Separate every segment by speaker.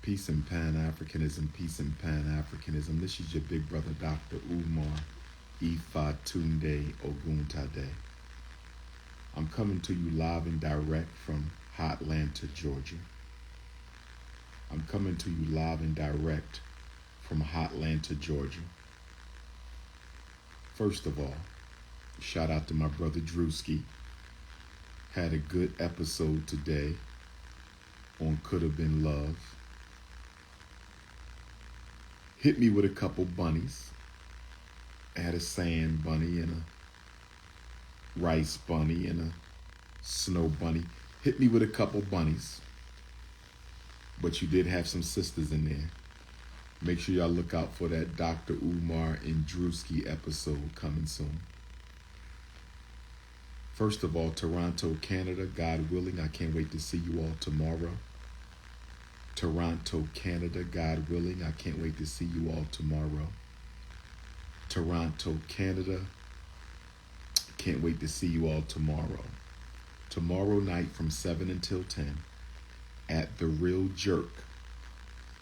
Speaker 1: Peace and Pan-Africanism, peace and Pan-Africanism. This is your big brother, Dr.Umar, Ifa Tunde Oguntade. I'm coming to you live and direct from Hotlanta, Georgia. I'm coming to you live and direct from Hotlanta, Georgia. First of all, shout out to my brother Druski. Had a good episode today on Could Have Been Love. Hit me with a couple bunnies. I had a sand bunny and a rice bunny and a snow bunny. Hit me with a couple bunnies. But you did have some sisters in there. Make sure y'all look out for that Dr. Umar and Druski episode coming soon. First of all, Toronto, Canada, God willing, I can't wait to see you all tomorrow. Toronto, Canada, God willing, I can't wait to see you all tomorrow. Toronto, Canada, can't wait to see you all tomorrow. Tomorrow night from 7 until 10 at The Real Jerk,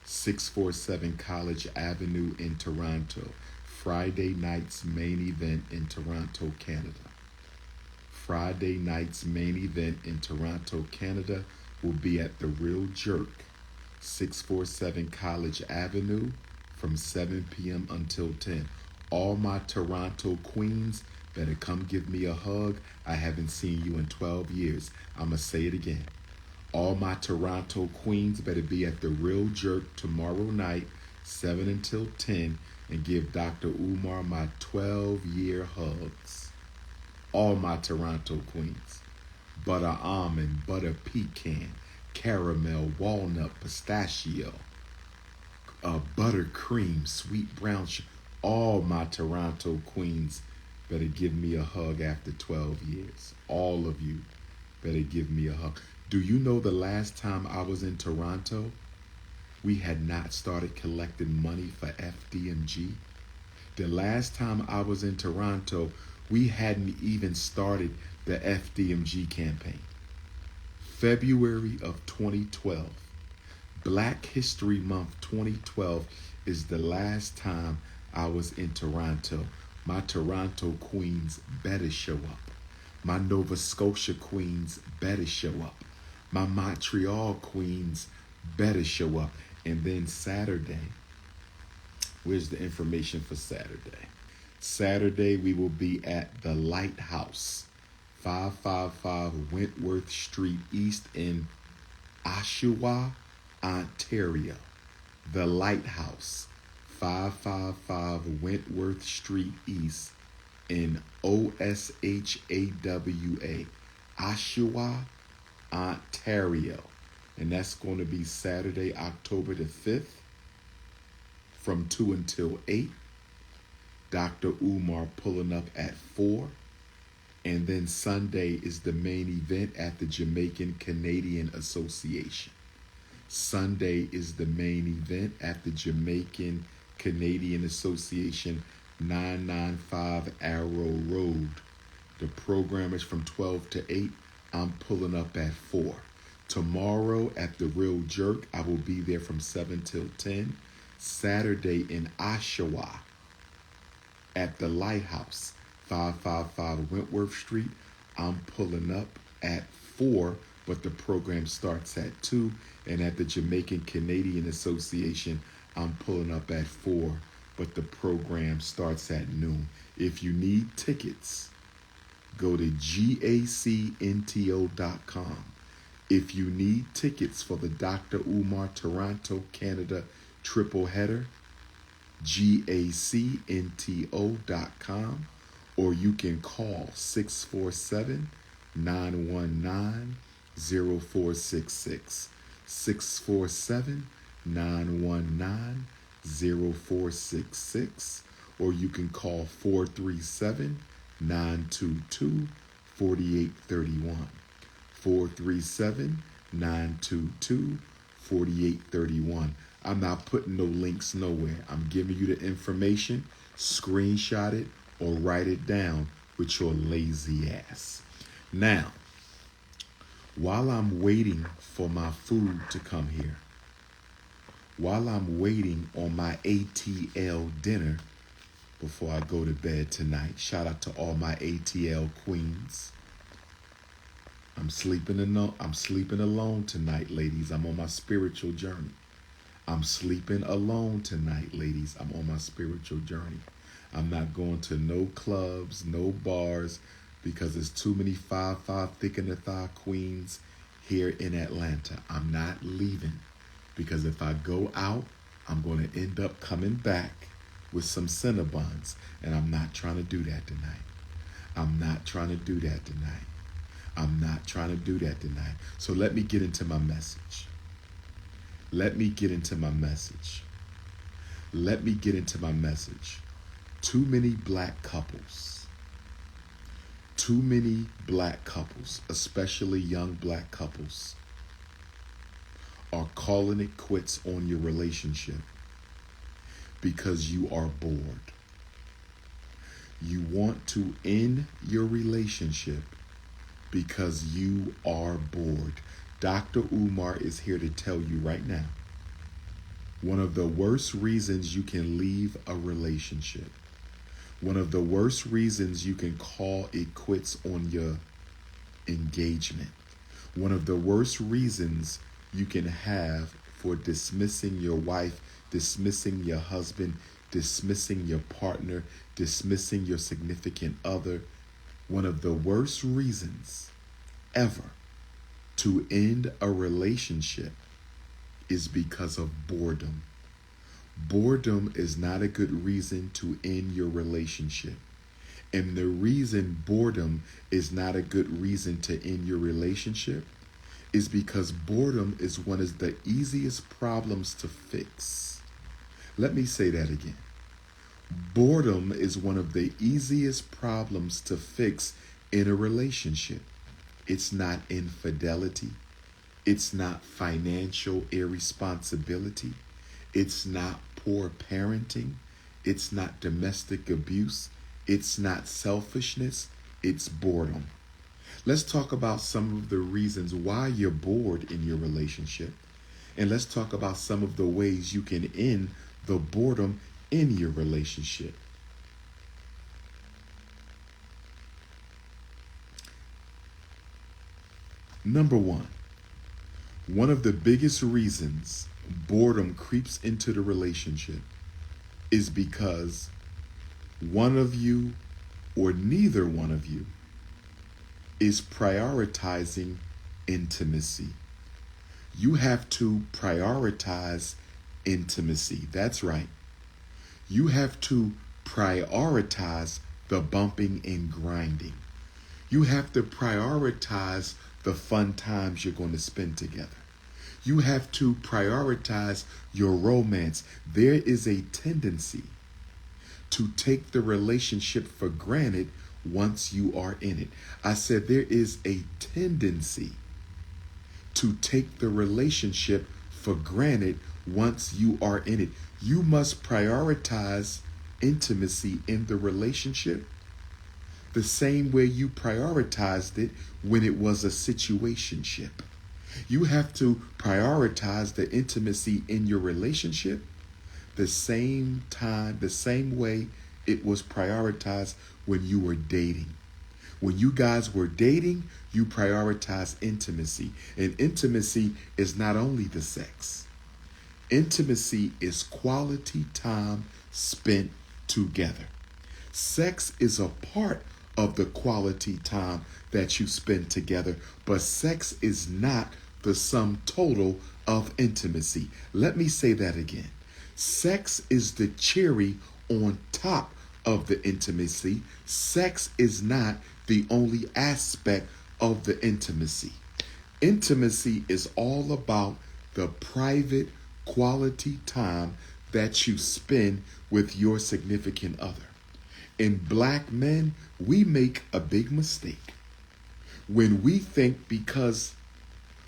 Speaker 1: 647 College Avenue in Toronto. Friday night's main event in Toronto, Canada. Friday night's main event in Toronto, Canada will be at The Real Jerk, 647 College Avenue from 7 p.m. until 10. All my Toronto queens better come give me a hug. I haven't seen you in 12 years. I'm going to say it again. All my Toronto queens better be at The Real Jerk tomorrow night, 7 until 10, and give Dr. Umar my 12-year hugs. All my Toronto queens. Butter almond, butter pecan, caramel, walnut, pistachio, buttercream, sweet brown sugar. All my Toronto queens better give me a hug after 12 years. All of you better give me a hug. Do you know the last time I was in Toronto, we had not started collecting money for FDMG? The last time I was in Toronto, we hadn't even started the FDMG campaign. February of 2012, Black History Month 2012 is the last time I was in Toronto. My Toronto queens better show up. My Nova Scotia queens better show up. My Montreal queens better show up. And then Saturday, where's the information for Saturday? Saturday, we will be at the Lighthouse, 555 Wentworth Street East in Oshawa, Ontario. The Lighthouse, 555 Wentworth Street East in OSHAWA, Oshawa, Ontario. And that's going to be Saturday, October the 5th from 2 until 8. Dr. Umar pulling up at 4. And then Sunday is the main event at the Jamaican Canadian Association. Sunday is the main event at the Jamaican Canadian Association, 995 Arrow Road. The program is from 12 to 8. I'm pulling up at 4. Tomorrow at The Real Jerk, I will be there from 7 till 10. Saturday in Oshawa at the Lighthouse, 555 Wentworth Street, I'm pulling up at 4, but the program starts at 2. And at the Jamaican Canadian Association, I'm pulling up at 4, but the program starts at noon. If you need tickets, go to GACNTO.com. If you need tickets for the Dr. Umar Toronto, Canada triple header, GACNTO.com, or you can call 647-919-0466, 647-919-0466, or you can call 437-922-4831, 437-922-4831. I'm not putting no links nowhere. I'm giving you the information. Screenshot it or write it down with your lazy ass. Now, while I'm waiting for my food to come here, while I'm waiting on my ATL dinner before I go to bed tonight. Shout out to all my ATL queens. I'm sleeping alone tonight, ladies. I'm on my spiritual journey. I'm sleeping alone tonight, ladies. I'm on my spiritual journey. I'm not going to no clubs, no bars, because there's too many 5'5" thick in the thigh queens here in Atlanta. I'm not leaving, because if I go out, I'm going to end up coming back with some Cinnabons, and I'm not trying to do that tonight. I'm not trying to do that tonight. I'm not trying to do that tonight. So let me get into my message. Let me get into my message. Let me get into my message. Too many black couples, especially young black couples, are calling it quits on your relationship because you are bored. You want to end your relationship because you are bored. Dr. Umar is here to tell you right now, one of the worst reasons you can leave a relationship, one of the worst reasons you can call it quits on your engagement, one of the worst reasons you can have for dismissing your wife, dismissing your husband, dismissing your partner, dismissing your significant other, one of the worst reasons ever to end a relationship is because of boredom. Boredom is not a good reason to end your relationship. And the reason boredom is not a good reason to end your relationship is because boredom is one of the easiest problems to fix. Let me say that again. Boredom is one of the easiest problems to fix in a relationship. It's not infidelity. It's not financial irresponsibility. It's not poor parenting. It's not domestic abuse. It's not selfishness. It's boredom. Let's talk about some of the reasons why you're bored in your relationship. And let's talk about some of the ways you can end the boredom in your relationship. Number one of the biggest reasons boredom creeps into the relationship is because one of you or neither one of you is prioritizing intimacy. You have to prioritize intimacy. That's right. You have to prioritize the bumping and grinding. You have to prioritize the fun times you're going to spend together. You have to prioritize your romance. There is a tendency to take the relationship for granted once you are in it. I said there is a tendency to take the relationship for granted once you are in it. You must prioritize intimacy in the relationship the same way you prioritized it when it was a situationship. You have to prioritize the intimacy in your relationship the same time, the same way it was prioritized when you were dating. When you guys were dating, you prioritize intimacy. And intimacy is not only the sex. Intimacy is quality time spent together. Sex is a part of the quality time that you spend together, but sex is not the sum total of intimacy. Let me say that again. Sex is the cherry on top of the intimacy. Sex is not the only aspect of the intimacy. Intimacy is all about the private quality time that you spend with your significant other. And black men, we make a big mistake when we think because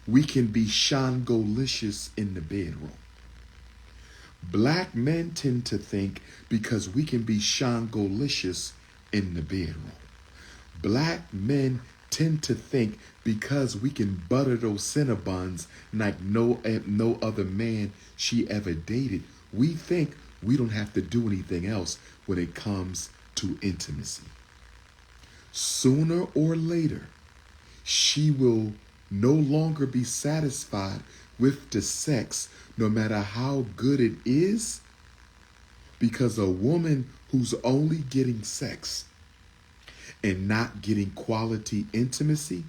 Speaker 1: we can be Shangolicious in the bedroom. Black men tend to think because we can be Shangolicious in the bedroom. Black men tend to think because we can butter those Cinnabons like no other man she ever dated, we think we don't have to do anything else when it comes to intimacy. Sooner or later, she will no longer be satisfied with the sex, no matter how good it is, because a woman who's only getting sex and not getting quality intimacy,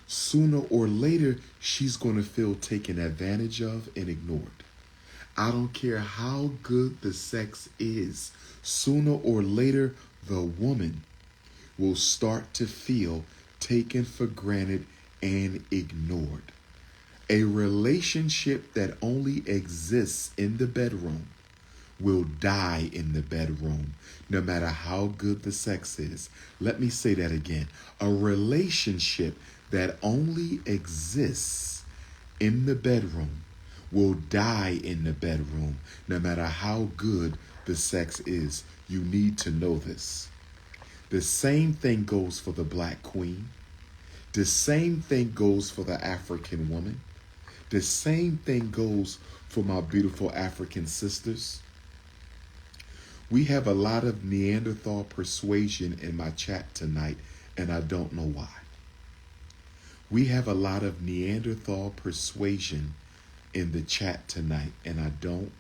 Speaker 1: sooner or later, she's going to feel taken advantage of and ignored. I don't care how good the sex is, sooner or later, the woman will start to feel taken for granted and ignored. A relationship that only exists in the bedroom will die in the bedroom, no matter how good the sex is. Let me say that again. A relationship that only exists in the bedroom will die in the bedroom, no matter how good the sex is. You need to know this. The same thing goes for the black queen. The same thing goes for the African woman. The same thing goes for my beautiful African sisters. We have a lot of Neanderthal persuasion in my chat tonight, and I don't know why. We have a lot of Neanderthal persuasion in the chat tonight, and I don't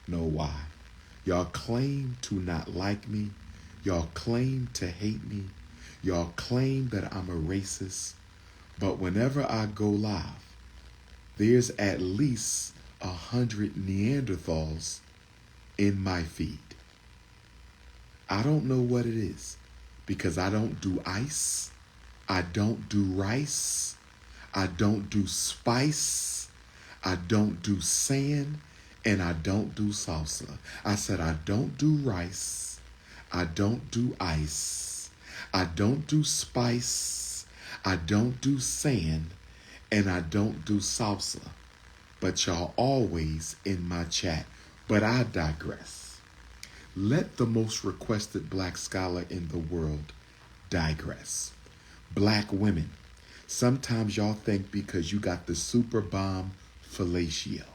Speaker 1: know why. Y'all claim to not like me. Y'all claim to hate me. Y'all claim that I'm a racist. But whenever I go live, there's at least 100 Neanderthals in my feed. I don't know what it is, because I don't do ice. I don't do rice. I don't do spice. I don't do sand. And I don't do salsa. I said I don't do rice. I don't do ice. I don't do spice. I don't do sand. And I don't do salsa. But y'all always in my chat. But I digress. Let the most requested black scholar in the world digress. Black women. Sometimes y'all think because you got the super bomb fellatio.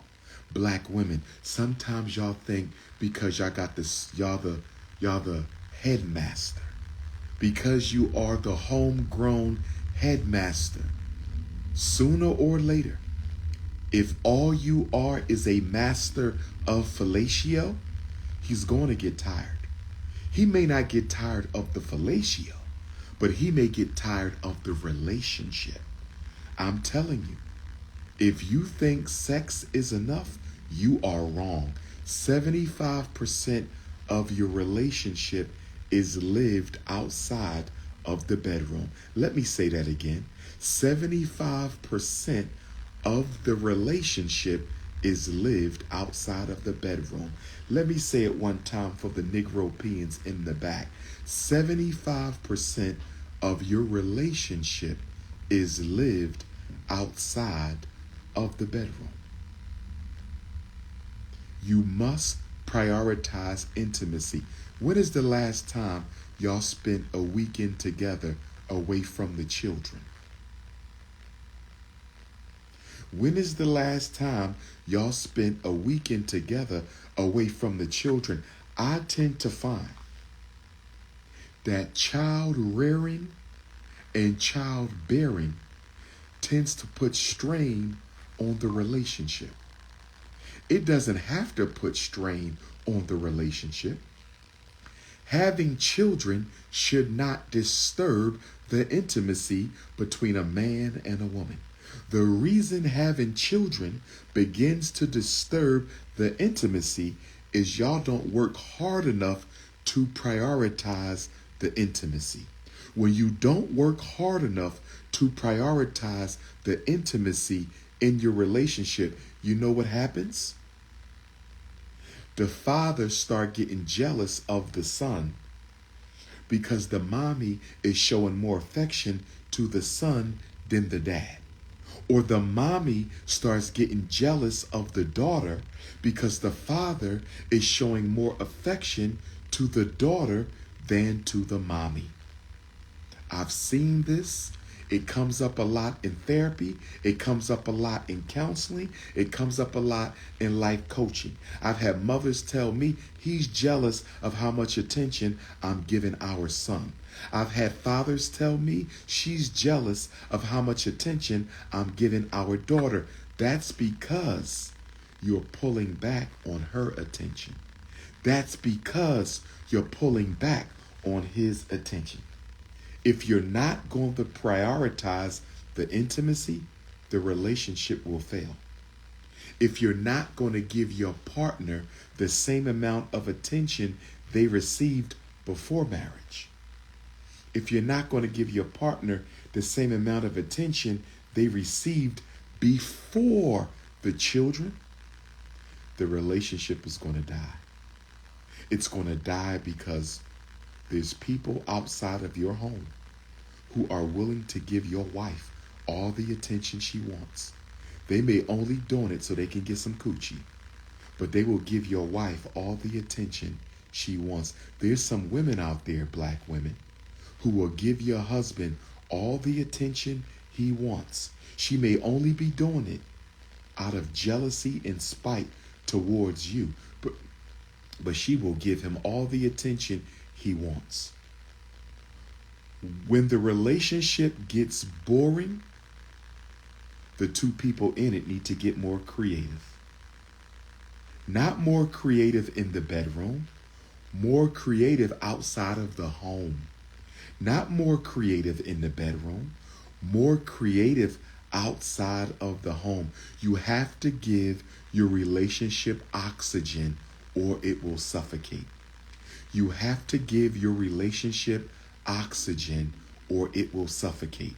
Speaker 1: Black women, sometimes y'all think because y'all got this, y'all the headmaster. Because you are the homegrown headmaster. Sooner or later, if all you are is a master of fellatio, he's going to get tired. He may not get tired of the fellatio, but he may get tired of the relationship. I'm telling you, if you think sex is enough, you are wrong. 75% of your relationship is lived outside of the bedroom. Let me say that again. 75% of the relationship is lived outside of the bedroom. Let me say it one time for the Negropeans in the back. 75% of your relationship is lived outside of the bedroom. You must prioritize intimacy. When is the last time y'all spent a weekend together away from the children? When is the last time y'all spent a weekend together away from the children? I tend to find that child rearing and childbearing tends to put strain on the relationship. It doesn't have to put strain on the relationship. Having children should not disturb the intimacy between a man and a woman. The reason having children begins to disturb the intimacy is y'all don't work hard enough to prioritize the intimacy. When you don't work hard enough to prioritize the intimacy in your relationship, you know what happens? The father start getting jealous of the son because the mommy is showing more affection to the son than the dad. Or the mommy starts getting jealous of the daughter because the father is showing more affection to the daughter than to the mommy. I've seen this It comes up a lot in therapy. It comes up a lot in counseling. It comes up a lot in life coaching. I've had mothers tell me he's jealous of how much attention I'm giving our son. I've had fathers tell me she's jealous of how much attention I'm giving our daughter. That's because you're pulling back on her attention. That's because you're pulling back on his attention. If you're not going to prioritize the intimacy, the relationship will fail. If you're not going to give your partner the same amount of attention they received before marriage, if you're not going to give your partner the same amount of attention they received before the children, the relationship is going to die. It's going to die because there's people outside of your home who are willing to give your wife all the attention she wants. They may only doing it so they can get some coochie, but they will give your wife all the attention she wants. There's some women out there, black women, who will give your husband all the attention he wants. She may only be doing it out of jealousy and spite towards you, but she will give him all the attention he wants. When the relationship gets boring, the two people in it need to get more creative. Not more creative in the bedroom, more creative outside of the home. Not more creative in the bedroom, more creative outside of the home. You have to give your relationship oxygen or it will suffocate. You have to give your relationship oxygen or it will suffocate.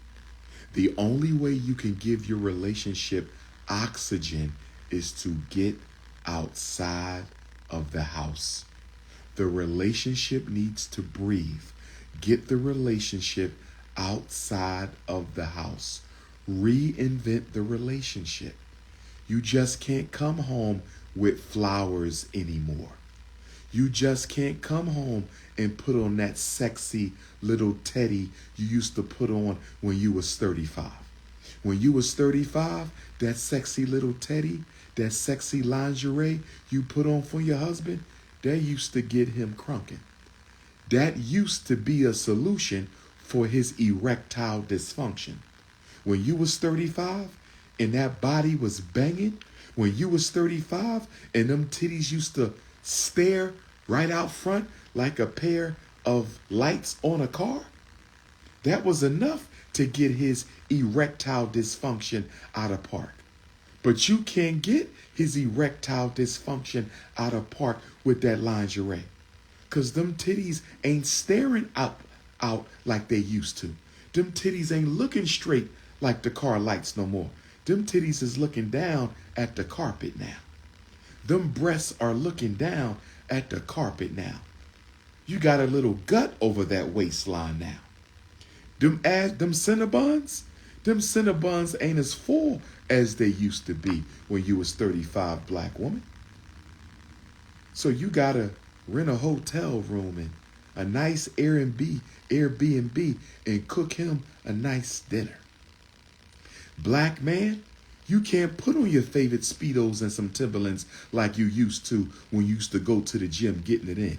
Speaker 1: The only way you can give your relationship oxygen is to get outside of the house. The relationship needs to breathe. Get the relationship outside of the house. Reinvent the relationship. You just can't come home with flowers anymore. You just can't come home and put on that sexy little teddy you used to put on when you was 35. When you was 35, that sexy little teddy, that sexy lingerie you put on for your husband, that used to get him crunking. That used to be a solution for his erectile dysfunction. When you was 35 and that body was banging, when you was 35 and them titties used to stare right out front like a pair of lights on a car, that was enough to get his erectile dysfunction out of park. But you can't get his erectile dysfunction out of park with that lingerie, because them titties ain't staring out like they used to. Them titties ain't looking straight like the car lights no more. Them titties is looking down at the carpet now. Them breasts are looking down at the carpet now. You got a little gut over that waistline now. Them Cinnabons ain't as full as they used to be when you was 35, black woman. So you gotta rent a hotel room and a nice Airbnb and cook him a nice dinner. Black man, you can't put on your favorite Speedos and some Timberlands like you used to when you used to go to the gym getting it in.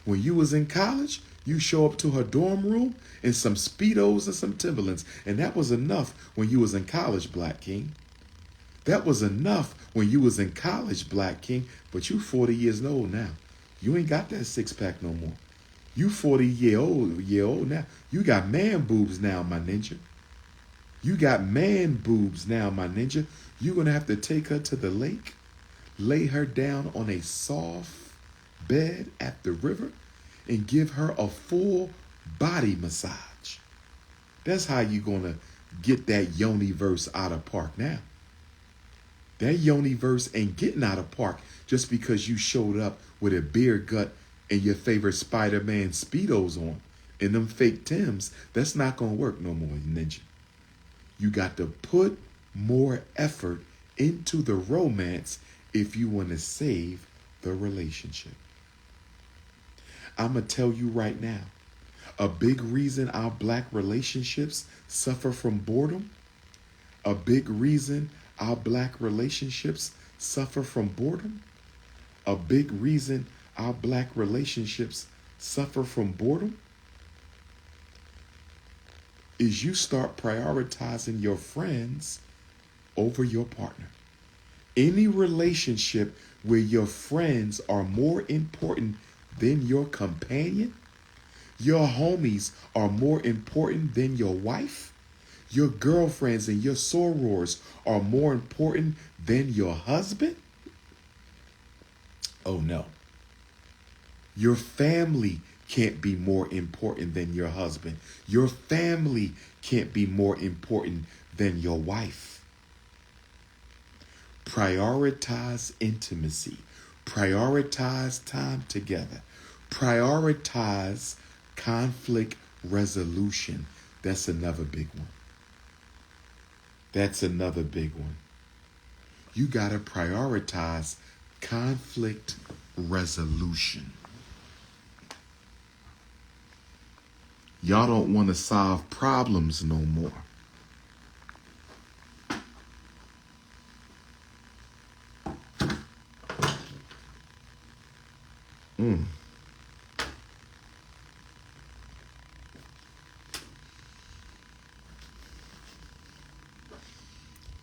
Speaker 1: When you was in college, you show up to her dorm room in some Speedos and some Timberlands, and that was enough when you was in college, black king. That was enough when you was in college, black king, but you 40 years old now. You ain't got that six-pack no more. You 40-year-old now. You got man boobs now, my ninja. You got man boobs now, my ninja. You're going to have to take her to the lake, lay her down on a soft bed at the river, and give her a full body massage. That's how you're going to get that yoni-verse out of park now. That yoni-verse ain't getting out of park just because you showed up with a beer gut and your favorite Spider-Man Speedos on and them fake Tims. That's not going to work no more, ninja. You got to put more effort into the romance if you want to save the relationship. I'm going to tell you right now, A big reason our black relationships suffer from boredom. A big reason our black relationships suffer from boredom. A big reason our black relationships suffer from boredom is you start prioritizing your friends over your partner. Any relationship where your friends are more important than your companion, your homies are more important than your wife, your girlfriends and your sorors are more important than your husband. Oh no. Your family can't be more important than your husband. Your family can't be more important than your wife. Prioritize intimacy. Prioritize time together. Prioritize conflict resolution. That's another big one. That's another big one. You got to prioritize conflict resolution. Y'all don't want to solve problems no more.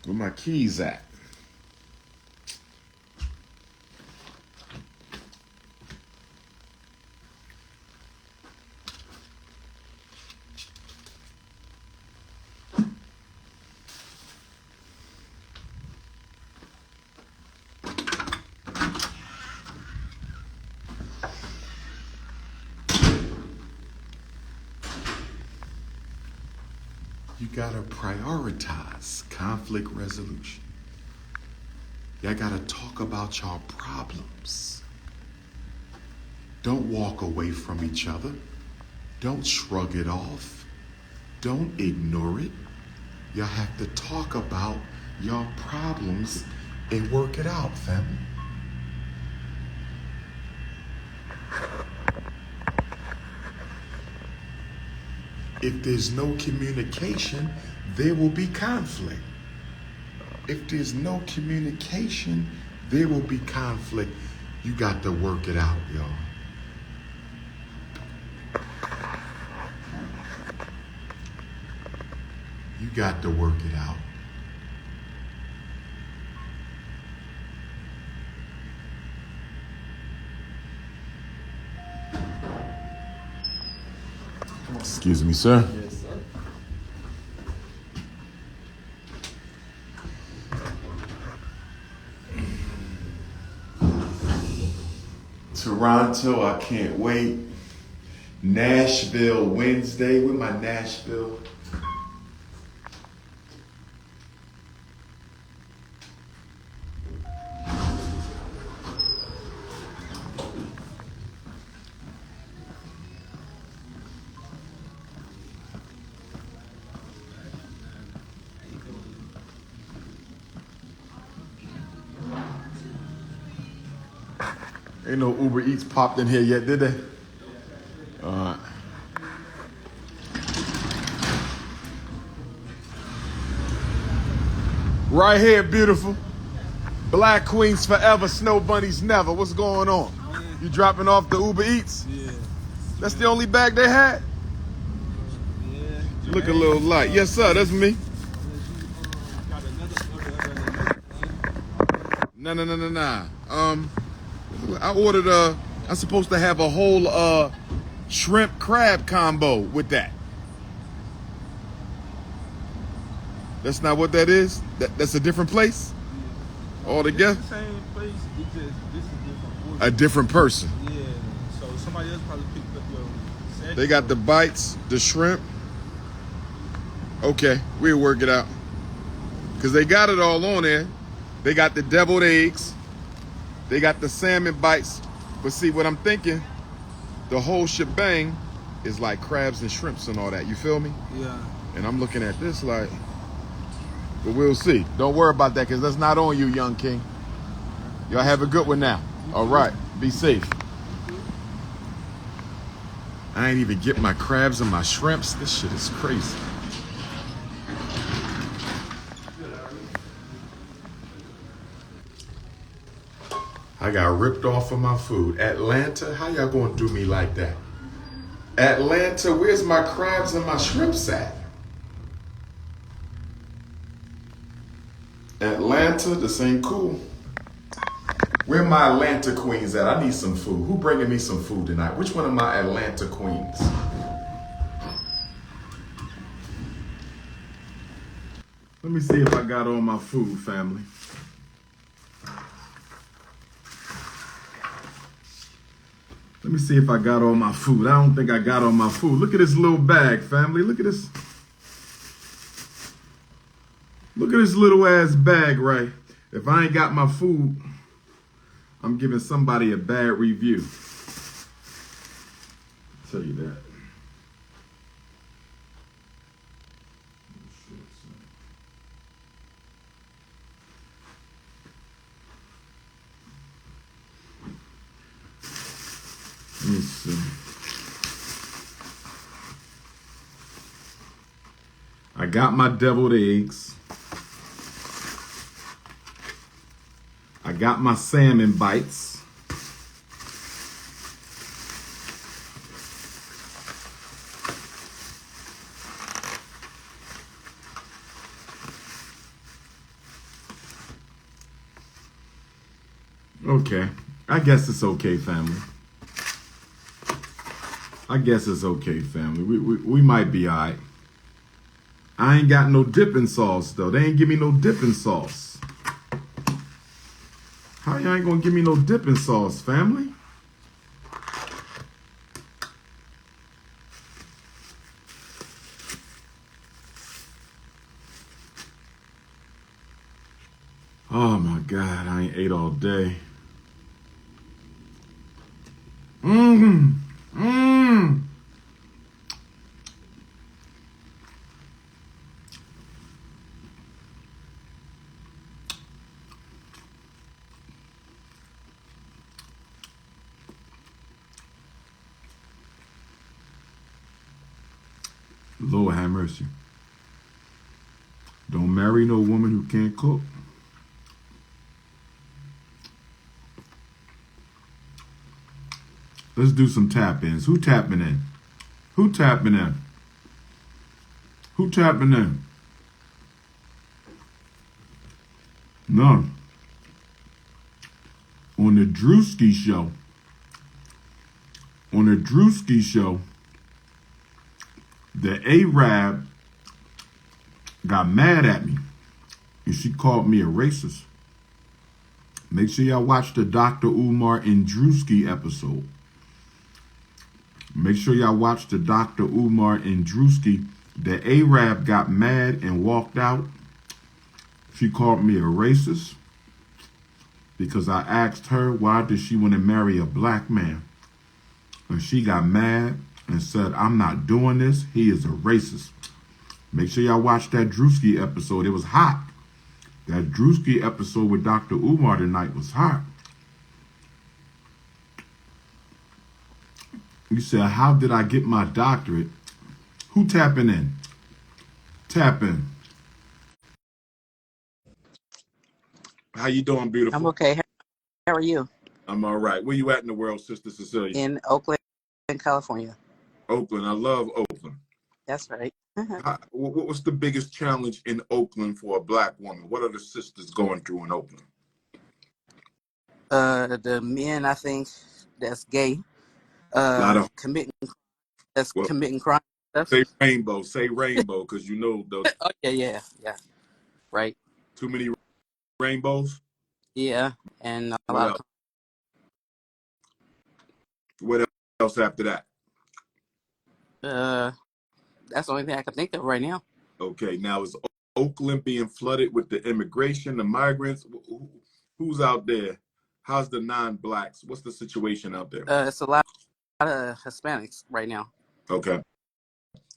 Speaker 1: Where my keys at? You gotta prioritize conflict resolution. Y'all gotta talk about y'all problems. Don't walk away from each other. Don't shrug it off. Don't ignore it. Y'all have to talk about y'all problems and work it out, family. If there's no communication, there will be conflict. If there's no communication, there will be conflict. You got to work it out, y'all. You got to work it out. Excuse me, sir.
Speaker 2: Yes, sir.
Speaker 1: Toronto, I can't wait. Nashville Wednesday. With my Nashville. Ain't no Uber Eats popped in here yet, did they? All right. Right here, beautiful. Black Queens forever, Snow Bunnies never. What's going on? You dropping off the Uber Eats?
Speaker 2: Yeah.
Speaker 1: That's the only bag they had?
Speaker 2: Yeah.
Speaker 1: Look a little light. Yes, sir, that's me.
Speaker 2: Got another order.
Speaker 1: Nah. I ordered I'm supposed to have a whole shrimp crab combo with that. That's not what that is? That's a different place? All together?
Speaker 2: It's the same place, it's just this is different order.
Speaker 1: A different person.
Speaker 2: Yeah. So somebody else probably picked up your section.
Speaker 1: They got the bites, the shrimp. Okay, we'll work it out. Because they got it all on there. They got the deviled eggs. They got the salmon bites. But see, what I'm thinking, the whole shebang is like crabs and shrimps and all that. You feel me?
Speaker 2: Yeah.
Speaker 1: And I'm looking at this like, but we'll see. Don't worry about that because that's not on you, young king. Y'all have a good one now. All right. Be safe. I ain't even get my crabs and my shrimps. This shit is crazy. I got ripped off of my food. Atlanta, how y'all gonna do me like that? Atlanta, where's my crabs and my shrimps at? Atlanta, this ain't cool. Where my Atlanta queens at? I need some food. Who bringing me some food tonight? Which one of my Atlanta queens? Let me see if I got all my food, family. Let me see if I got all my food. I don't think I got all my food. Look at this little bag, family. Look at this. Look at this little ass bag, right? If I ain't got my food, I'm giving somebody a bad review. I'll tell you that. Let me see. I got my deviled eggs. I got my salmon bites. Okay. I guess it's okay, family. I guess it's okay, family. We might be all right. I ain't got no dipping sauce, though. They ain't give me no dipping sauce. How y'all ain't gonna give me no dipping sauce, family? Oh, my God. I ain't ate all day. Lord have mercy. Don't marry no woman who can't cook. Let's do some tap-ins. Who tapping in? Who tapping in? Who tapping in? None. On the Druski show. On the Druski show, the Arab got mad at me. And she called me a racist. Make sure y'all watch the Dr.Umar and Druski episode. Make sure y'all watch the Dr.Umar and Druski. The Arab got mad and walked out. She called me a racist because I asked her why did she want to marry a black man. And she got mad and said, I'm not doing this. He is a racist. Make sure y'all watch that Druski episode. It was hot. That Druski episode with Dr. Umar tonight was hot. You said, how did I get my doctorate? Who tapping in? Tap in. How you doing, beautiful?
Speaker 3: I'm okay. How are you?
Speaker 1: I'm all right. Where you at in the world, Sister Cecilia?
Speaker 3: In Oakland, California.
Speaker 1: Oakland. I love Oakland.
Speaker 3: That's right.
Speaker 1: What was the biggest challenge in Oakland for a black woman? What are the sisters going through in Oakland?
Speaker 3: The men, I think, that's gay, committing crime stuff.
Speaker 1: Say rainbow, because you know those.
Speaker 3: Oh yeah, right.
Speaker 1: Too many rainbows.
Speaker 3: Yeah, and a lot of.
Speaker 1: What else after that?
Speaker 3: That's the only thing I can think of right now.
Speaker 1: Okay, now is Oakland being flooded with the immigration, the migrants? Who's out there? How's the non-blacks? What's the situation out there?
Speaker 3: It's a lot of Hispanics right now.
Speaker 1: Okay.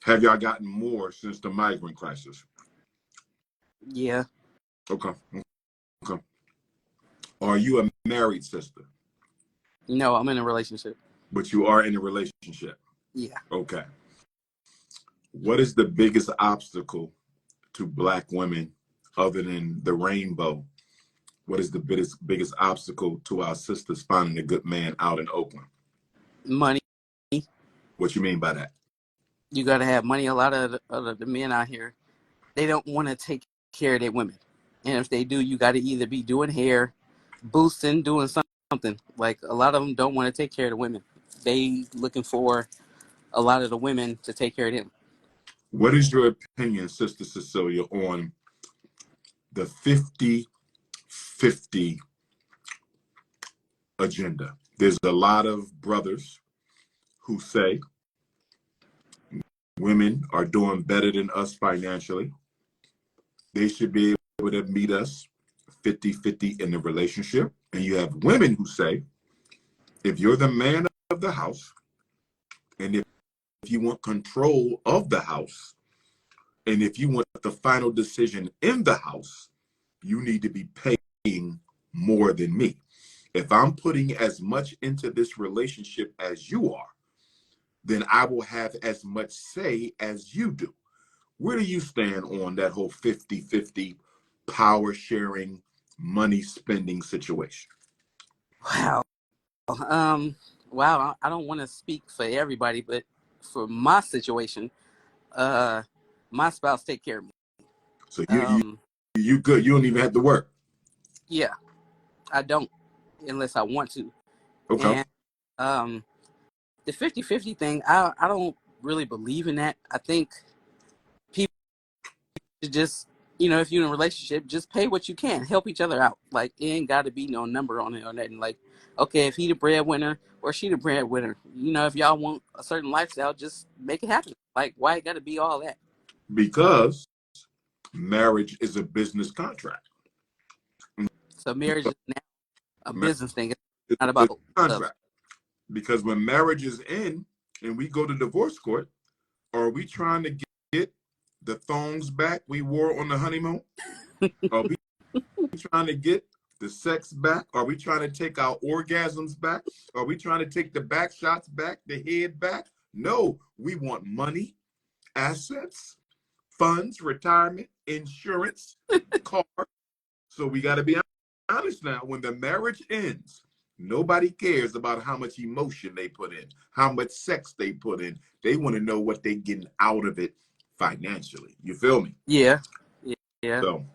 Speaker 1: Have y'all gotten more since the migrant crisis?
Speaker 3: Yeah.
Speaker 1: Okay. Are you a married sister?
Speaker 3: No, I'm in a relationship.
Speaker 1: But you are in a relationship?
Speaker 3: Yeah.
Speaker 1: Okay. What is the biggest obstacle to black women other than the rainbow? What is the biggest obstacle to our sisters finding a good man out in Oakland?
Speaker 3: Money.
Speaker 1: What you mean by that?
Speaker 3: You got to have money. A lot of the men out here, they don't want to take care of their women. And if they do, you got to either be doing hair, boosting, doing something. Like a lot of them don't want to take care of the women. They looking for a lot of the women to take care of them.
Speaker 1: What is your opinion, Sister Cecilia, on the 50-50 agenda? There's a lot of brothers who say women are doing better than us financially. They should be able to meet us 50-50 in the relationship. And you have women who say, if you're the man of the house, and if you want control of the house, and if you want the final decision in the house, you need to be paying more than me. If I'm putting as much into this relationship as you are, then I will have as much say as you do. Where do you stand on that whole 50-50 power sharing, money spending situation?
Speaker 3: Wow. Wow. I don't want to speak for everybody, but for my situation, my spouse take care of me.
Speaker 1: So you good. You don't even have to work.
Speaker 3: Yeah, I don't unless I want to.
Speaker 1: Okay.
Speaker 3: And um, the 50-50 thing, I don't really believe in that. I think people should just, if you're in a relationship, just pay what you can, help each other out. Like it ain't got to be no number on it or nothing. Like, okay, if he the breadwinner or she the breadwinner, if y'all want a certain lifestyle, just make it happen. Like, why it got to be all that?
Speaker 1: Because marriage is a business contract.
Speaker 3: So marriage is now a
Speaker 1: Marriage
Speaker 3: business thing. It's
Speaker 1: is
Speaker 3: not
Speaker 1: a
Speaker 3: about
Speaker 1: business
Speaker 3: love.
Speaker 1: contract. Because when marriage is in and we go to divorce court, are we trying to get the thongs back we wore on the honeymoon? Are we trying to get the sex back? Are we trying to take our orgasms back? Are we trying to take the back shots back, the head back? No, we want money, assets, funds, retirement, insurance, car. So we got to be honest now. When the marriage ends, nobody cares about how much emotion they put in, how much sex they put in. They want to know what they're getting out of it financially. You feel me?
Speaker 3: Yeah. Yeah.
Speaker 1: So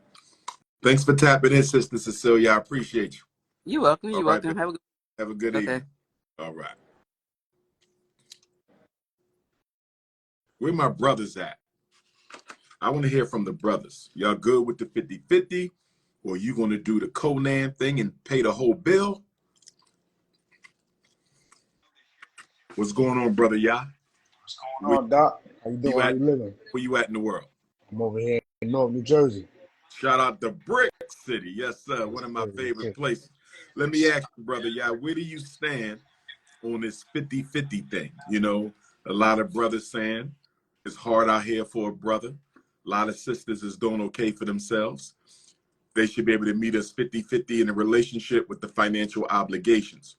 Speaker 1: thanks for tapping in, Sister Cecilia. I appreciate you.
Speaker 3: You're welcome.
Speaker 1: All
Speaker 3: You're
Speaker 1: right,
Speaker 3: welcome.
Speaker 1: have a good
Speaker 3: Okay.
Speaker 1: evening. All right. Where my brothers at? I want to hear from the brothers. Y'all good with the 50-50? Or you going to do the Conan thing and pay the whole bill? What's going on, brother? Y'all?
Speaker 4: What's going on, Doc? How you doing?
Speaker 1: You
Speaker 4: How
Speaker 1: at?
Speaker 4: you living?
Speaker 1: Where you at in the world?
Speaker 4: I'm over here in North New Jersey.
Speaker 1: Shout out to Brick City. Yes, sir.
Speaker 4: Yes,
Speaker 1: One of my
Speaker 4: sir. Yes,
Speaker 1: favorite
Speaker 4: sir.
Speaker 1: places. Let me ask you, brother, where do you stand on this 50-50 thing? A lot of brothers saying it's hard out here for a brother. A lot of sisters is doing okay for themselves. They should be able to meet us 50-50 in a relationship with the financial obligations.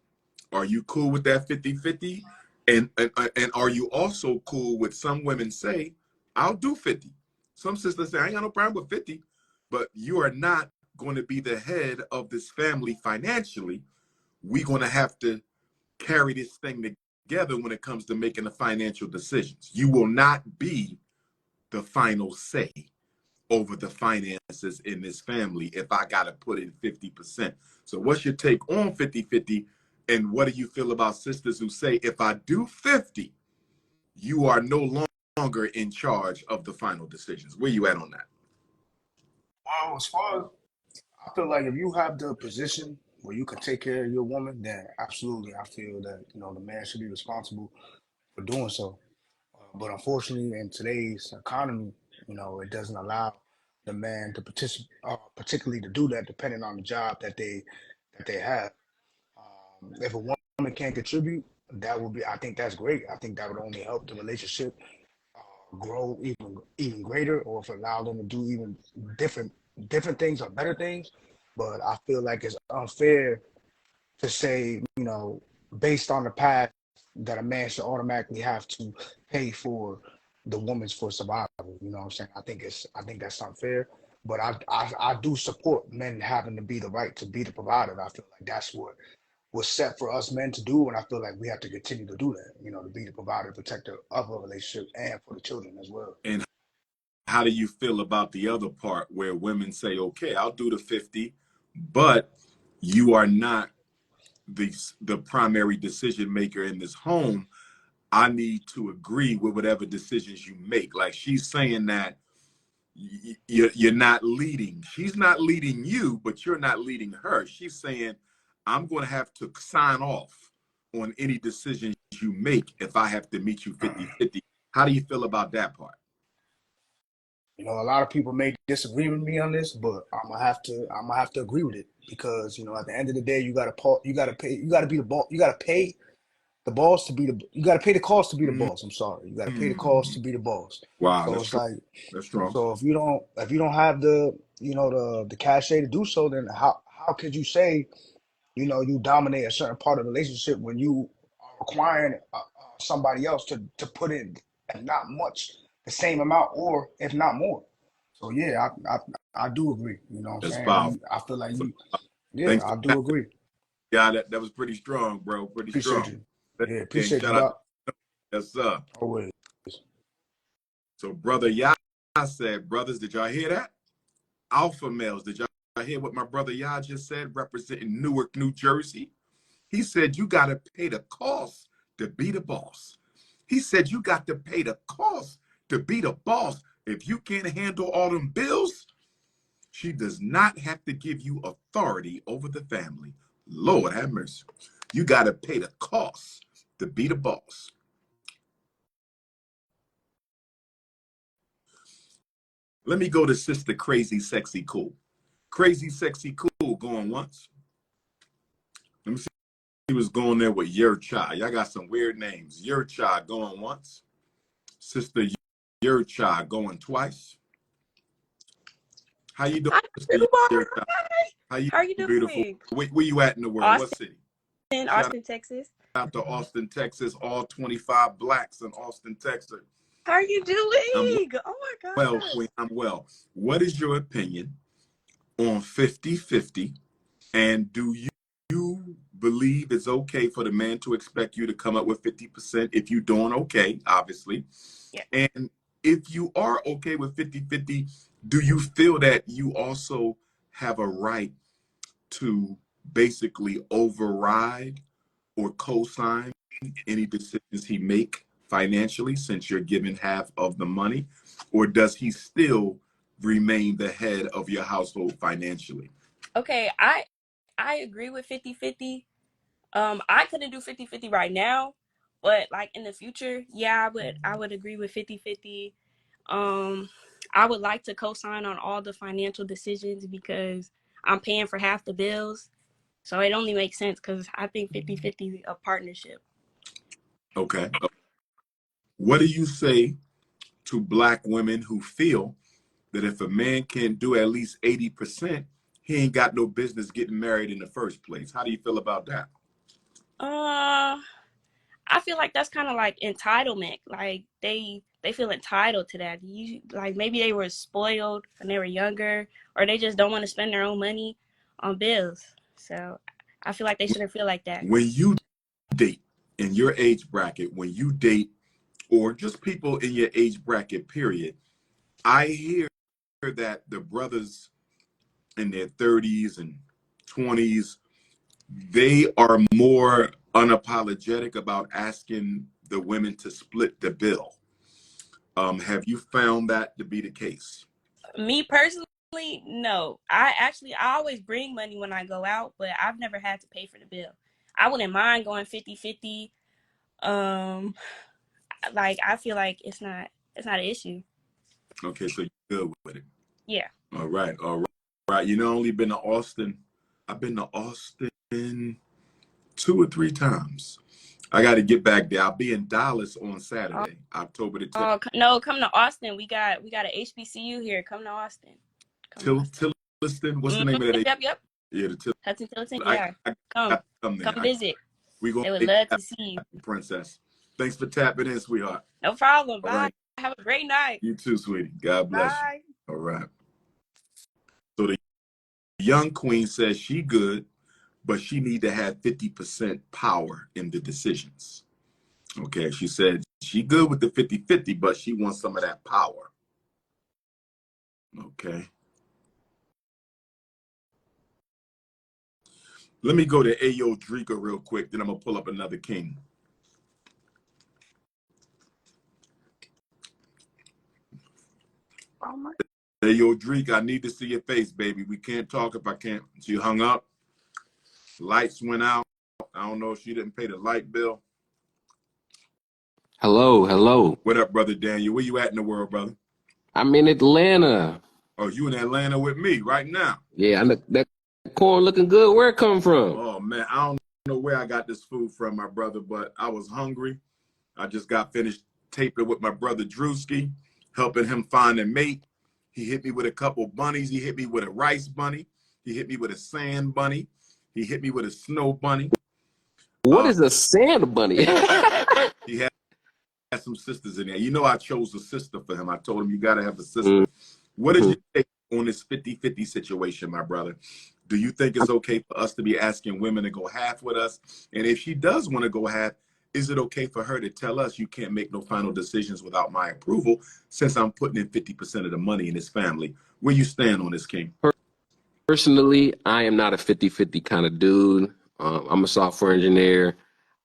Speaker 1: Are you cool with that 50-50? And are you also cool with some women say, I'll do 50? Some sisters say, I ain't got no problem with 50, but you are not going to be the head of this family financially. We're going to have to carry this thing together when it comes to making the financial decisions. You will not be the final say over the finances in this family if I got to put in 50%. So what's your take on 50-50? And what do you feel about sisters who say, if I do 50, you are no longer in charge of the final decisions? Where you at on that?
Speaker 4: Well, as far as I feel like if you have the position where you can take care of your woman, then absolutely, I feel that the man should be responsible for doing so. But unfortunately, in today's economy, it doesn't allow the man to participate, particularly to do that, depending on the job that they have. If a woman can't contribute, that would be. I think that's great. I think that would only help the relationship grow even greater, or if allow them to do even different different things or better things. But I feel like it's unfair to say, based on the past, that a man should automatically have to pay for the woman's for survival. You know what I'm saying? I think that's unfair. But I do support men having to be the right to be the provider. I feel like that's what was set for us men to do, and I feel like we have to continue to do that. You know, to be the provider, protector of a relationship, and for the children as well.
Speaker 1: And how do you feel about the other part where women say, okay, I'll do the 50, but you are not the primary decision maker in this home. I need to agree with whatever decisions you make. Like she's saying that you're not leading. She's not leading you, but you're not leading her. She's saying, I'm going to have to sign off on any decisions you make if I have to meet you 50-50. How do you feel about that part?
Speaker 4: You know, a lot of people may disagree with me on this, but I'm gonna have to agree with it because you know, at the end of the day, you gotta be the boss. You gotta pay the boss to be the. You gotta pay the cost to be the boss. I'm sorry, you gotta pay the cost to be the boss.
Speaker 1: Wow,
Speaker 4: So
Speaker 1: that's
Speaker 4: it's
Speaker 1: strong.
Speaker 4: like,
Speaker 1: That's strong.
Speaker 4: so if you don't have the the cachet to do so, then how could you say you dominate a certain part of the relationship when you are requiring somebody else to put in not much the same amount or if not more. So yeah, I do agree. You know what I'm
Speaker 1: That's
Speaker 4: saying?
Speaker 1: powerful.
Speaker 4: I feel like yeah,
Speaker 1: Thanks for
Speaker 4: I do
Speaker 1: that.
Speaker 4: agree.
Speaker 1: Yeah, that was pretty strong, bro. Pretty
Speaker 4: Appreciate
Speaker 1: strong.
Speaker 4: you.
Speaker 1: Thank
Speaker 4: Yeah,
Speaker 1: you, King.
Speaker 4: appreciate you,
Speaker 1: Shout out.
Speaker 4: Doc.
Speaker 1: Yes, sir.
Speaker 4: Always.
Speaker 1: So, brother Yah said, brothers, did y'all hear that? Alpha males, did y'all hear what my brother Yah just said, representing Newark, New Jersey? He said, you got to pay the cost to be the boss. He said, you got to pay the cost to be the boss. If you can't handle all them bills, she does not have to give you authority over the family. Lord have mercy. You got to pay the cost to be the boss. Let me go to Sister Crazy Sexy Cool. Crazy Sexy Cool going once. Let me see. He was going there with Your Child. Y'all got some weird names. Your Child going once. Sister Your Child going twice. How you doing,
Speaker 5: Hi,
Speaker 1: Sister
Speaker 5: Dr.
Speaker 1: Your
Speaker 5: Umar.
Speaker 1: Child?
Speaker 5: Hi.
Speaker 1: How you
Speaker 5: How are you
Speaker 1: doing, beautiful?
Speaker 5: doing?
Speaker 1: Where you at in the world? What
Speaker 5: Austin,
Speaker 1: city? Shout
Speaker 5: Austin, Texas.
Speaker 1: out to Austin, Texas. All 25 blacks in Austin, Texas.
Speaker 5: How are you
Speaker 1: I'm
Speaker 5: doing? Oh my
Speaker 1: well,
Speaker 5: gosh.
Speaker 1: Queen. I'm well. What is your opinion on 50-50? And do you believe it's okay for the man to expect you to come up with 50% if you're doing okay, obviously?
Speaker 5: Yeah.
Speaker 1: And if you are okay with 50-50, do you feel that you also have a right to basically override or co-sign any decisions he make financially since you're given half of the money? Or does he still remain the head of your household financially?
Speaker 5: Okay, I agree with 50-50. I couldn't do 50-50 right now, but like in the future, yeah, I would agree with 50-50. I would like to co-sign on all the financial decisions because I'm paying for half the bills. So it only makes sense because I think 50-50 is a partnership.
Speaker 1: Okay. What do you say to black women who feel that if a man can't do at least 80%, he ain't got no business getting married in the first place? How do you feel about that?
Speaker 5: Uh, I feel like that's kind of like entitlement. Like they feel entitled to that. You like maybe they were spoiled when they were younger, or they just don't want to spend their own money on bills. So I feel like they shouldn't feel like that.
Speaker 1: When you date in your age bracket, when you date, or just people in your age bracket, period, I hear that the brothers in their 30s and 20s, they are more unapologetic about asking the women to split the bill. Have you found that to be the case?
Speaker 5: Me personally, no. I always bring money when I go out, but I've never had to pay for the bill. I wouldn't mind going 50-50. Um, like I feel like it's not an issue.
Speaker 1: Okay, so you're good with it.
Speaker 5: Yeah.
Speaker 1: All right, all right. Right. You know, only been to Austin. I've been to Austin 2 or 3 times. I got to get back there. I'll be in Dallas on Saturday, October the 10th.
Speaker 5: Oh no, come to Austin. We got a HBCU here. Come to Austin. Come to Austin.
Speaker 1: Tilliston. What's the name of that?
Speaker 5: Yep.
Speaker 1: Yeah, the
Speaker 5: Hudson Tilton.
Speaker 1: I,
Speaker 5: Yeah.
Speaker 1: I
Speaker 5: Come.
Speaker 1: got to come there.
Speaker 5: Come visit.
Speaker 6: We
Speaker 5: They
Speaker 6: gonna
Speaker 5: would
Speaker 6: make
Speaker 5: love
Speaker 6: that
Speaker 5: to see you.
Speaker 6: happen, princess. Thanks for tapping in, sweetheart.
Speaker 5: No problem.
Speaker 6: All
Speaker 5: Bye.
Speaker 6: right.
Speaker 5: Have a great night.
Speaker 6: You too, sweetie. God bless you.
Speaker 5: Bye.
Speaker 6: All right. So the young queen says she good, but she need to have 50% power in the decisions. Okay. She said she good with the 50-50, but she wants some of that power. Okay. Let me go to Ayo Drika real quick, then I'm gonna pull up another king.
Speaker 5: Oh my.
Speaker 6: Ayo Drika, I need to see your face, baby. We can't talk if I can't. She hung up. Lights went out. I don't know if she didn't pay the light bill.
Speaker 7: Hello, hello.
Speaker 6: What up, brother Daniel? Where you at in the world, brother?
Speaker 7: I'm in Atlanta.
Speaker 6: Oh, you in Atlanta with me right now?
Speaker 7: Yeah, I look that corn looking good. Where it come from?
Speaker 6: Oh man, I don't know where I got this food from, my brother, but I was hungry. I just got finished taping with my brother Druski, helping him find a mate. He hit me with a couple bunnies. He hit me with a rice bunny. He hit me with a sand bunny. He hit me with a snow bunny.
Speaker 7: What is a sand bunny?
Speaker 6: He had some sisters in there. You know, I chose a sister for him. I told him you got to have a sister.
Speaker 7: Mhm.
Speaker 6: What is your take on this 50-50 situation, my brother? Do you think it's okay for us to be asking women to go half with us? And if she does want to go half, is it okay for her to tell us you can't make no final decisions without my approval since I'm putting in 50% of the money in this family? Where you stand on this, King?
Speaker 7: Personally, I am not a 50-50 kind of dude. I'm a software engineer.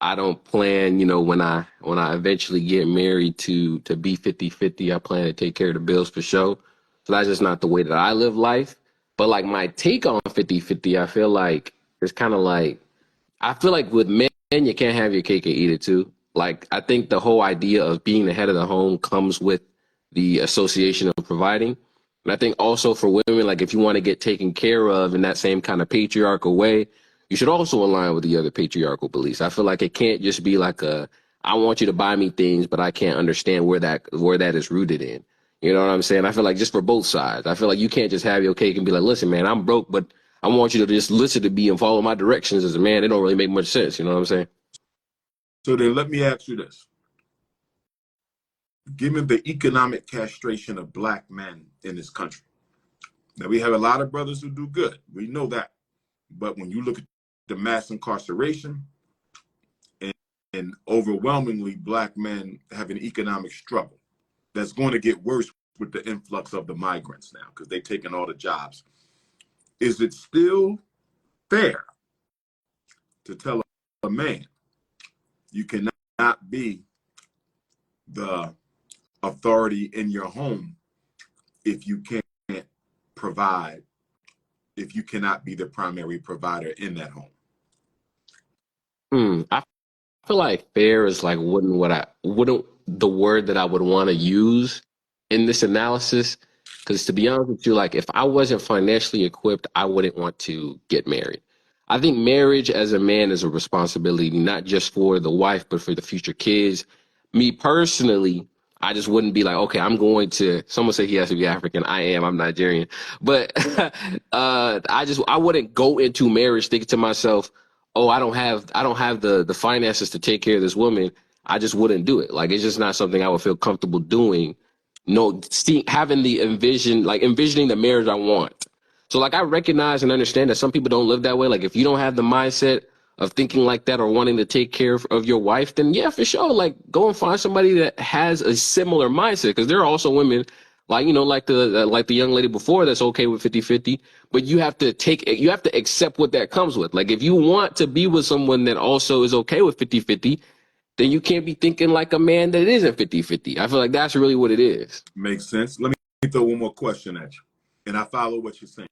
Speaker 7: I don't plan, when I eventually get married to be 50-50. I plan to take care of the bills for sure. So that's just not the way that I live life. But like my take on 50-50, I feel like it's kind of like I feel like with men, you can't have your cake and eat it too. Like, I think the whole idea of being the head of the home comes with the association of providing. And I think also for women, like if you want to get taken care of in that same kind of patriarchal way, you should also align with the other patriarchal beliefs. I feel like it can't just be like I want you to buy me things, but I can't understand where that is rooted in. You know what I'm saying? I feel like just for both sides. I feel like you can't just have your cake and be like, listen, man, I'm broke, but I want you to just listen to me and follow my directions as a man. It don't really make much sense. You know what I'm saying?
Speaker 6: So then let me ask you this. Given the economic castration of black men in this country, now we have a lot of brothers who do good. We know that. But when you look at the mass incarceration, and overwhelmingly black men have an economic struggle that's going to get worse with the influx of the migrants now because they're taking all the jobs. Is it still fair to tell a man you cannot be the authority in your home if you can't provide, if you cannot be the primary provider in that home?
Speaker 7: I feel like fair is like wouldn't the word that I would want to use in this analysis. Because to be honest with you, like if I wasn't financially equipped, I wouldn't want to get married. I think marriage as a man is a responsibility, not just for the wife, but for the future kids. Me personally, I just wouldn't be like, okay, I'm going to, someone said he has to be African. I'm Nigerian. But I wouldn't go into marriage thinking to myself, oh, I don't have the finances to take care of this woman. I just wouldn't do it. Like it's just not something I would feel comfortable doing. No, having the envisioning the marriage I want. So like I recognize and understand that some people don't live that way. Like if you don't have the mindset of thinking like that or wanting to take care of your wife, then yeah, for sure, like go and find somebody that has a similar mindset. Because there are also women like like the young lady before that's okay with 50-50, but you have to accept what that comes with. Like if you want to be with someone that also is okay with 50-50, then you can't be thinking like a man that isn't 50-50. I feel like that's really what it is.
Speaker 6: Makes sense. Let me throw one more question at you. And I follow what you're saying.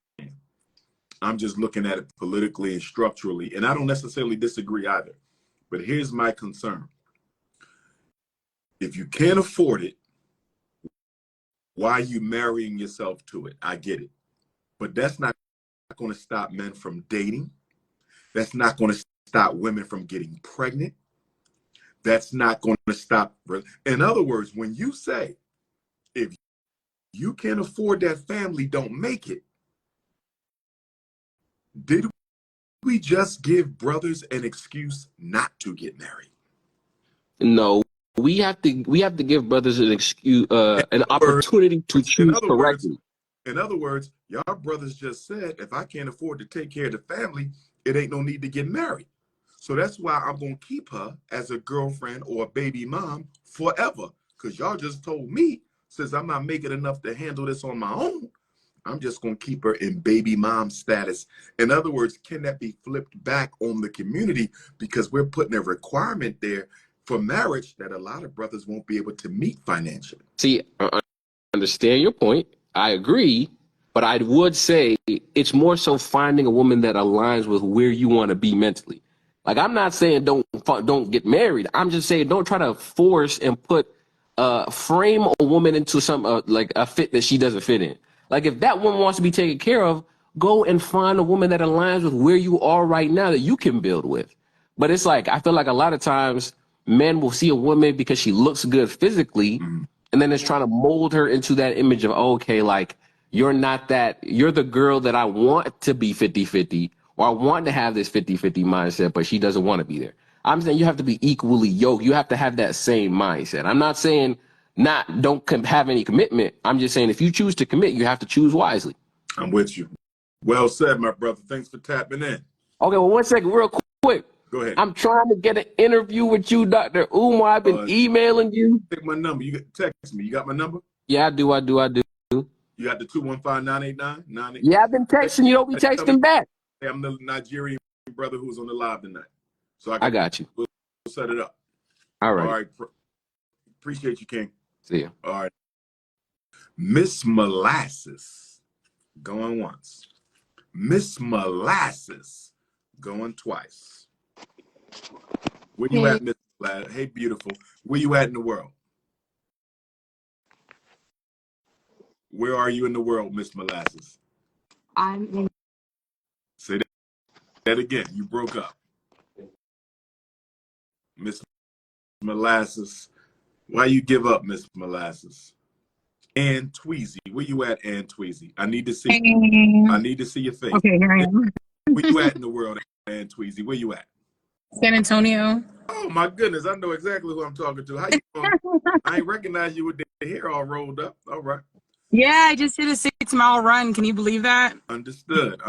Speaker 6: I'm just looking at it politically and structurally, and I don't necessarily disagree either. But here's my concern. If you can't afford it, why are you marrying yourself to it? I get it. But that's not going to stop men from dating. That's not going to stop women from getting pregnant. That's not going to stop. In other words, when you say, if you can't afford that family, don't make it. Did we just give brothers an excuse not to get married?
Speaker 7: No, we have to give brothers an excuse,
Speaker 6: In
Speaker 7: an
Speaker 6: other words,
Speaker 7: opportunity to
Speaker 6: in
Speaker 7: choose
Speaker 6: other words,
Speaker 7: correctly.
Speaker 6: in other words, y'all brothers just said, if I can't afford to take care of the family, it ain't no need to get married. So that's why I'm going to keep her as a girlfriend or a baby mom forever. Because y'all just told me, since I'm not making enough to handle this on my own, I'm just going to keep her in baby mom status. In other words, can that be flipped back on the community? Because we're putting a requirement there for marriage that a lot of brothers won't be able to meet financially.
Speaker 7: See, I understand your point. I agree, but I would say it's more so finding a woman that aligns with where you want to be mentally. Like, I'm not saying don't get married. I'm just saying don't try to force and frame a woman into some like a fit that she doesn't fit in. Like, if that woman wants to be taken care of, go and find a woman that aligns with where you are right now that you can build with. But it's like, I feel like a lot of times men will see a woman because she looks good physically, and then it's trying to mold her into that image of, oh, okay, like, you're the girl that I want to be 50-50, or I want to have this 50-50 mindset, but she doesn't want to be there. I'm saying you have to be equally yoked. You have to have that same mindset. I'm not saying don't have any commitment. I'm just saying if you choose to commit, you have to choose wisely.
Speaker 6: I'm with you. Well said, my brother. Thanks for tapping in.
Speaker 7: Okay, well, 1 second, real quick.
Speaker 6: Go ahead.
Speaker 7: I'm trying to get an interview with you, Dr. Umar. I've been emailing you.
Speaker 6: Take my number. You text me. You got my number?
Speaker 7: Yeah, I do.
Speaker 6: You got the 215-989-98?
Speaker 7: Yeah, I've been texting you. Don't be texting back.
Speaker 6: Hey, I'm the Nigerian brother who's on the live tonight. So
Speaker 7: I got you.
Speaker 6: We'll set it up.
Speaker 7: All right.
Speaker 6: All right. Appreciate you, King.
Speaker 7: See ya.
Speaker 6: All right. Miss Molasses going once. Miss Molasses going twice. Where you at, Miss Molasses? Hey, beautiful. Where you at in the world? Where are you in the world, Miss Molasses?
Speaker 8: I'm in.
Speaker 6: Say that again. You broke up. Miss Molasses. Why you give up, Miss Molasses? Ann Tweezy. Where you at, Ann Tweezy? I need to see your face.
Speaker 8: Okay, here I am.
Speaker 6: Where you at in the world, Ann Tweezy? Where you at?
Speaker 8: San Antonio.
Speaker 6: Oh my goodness, I know exactly who I'm talking to. How you doing? I ain't recognize you with the hair all rolled up. All right.
Speaker 8: Yeah, I just did a 6-mile run. Can you believe that?
Speaker 6: Understood.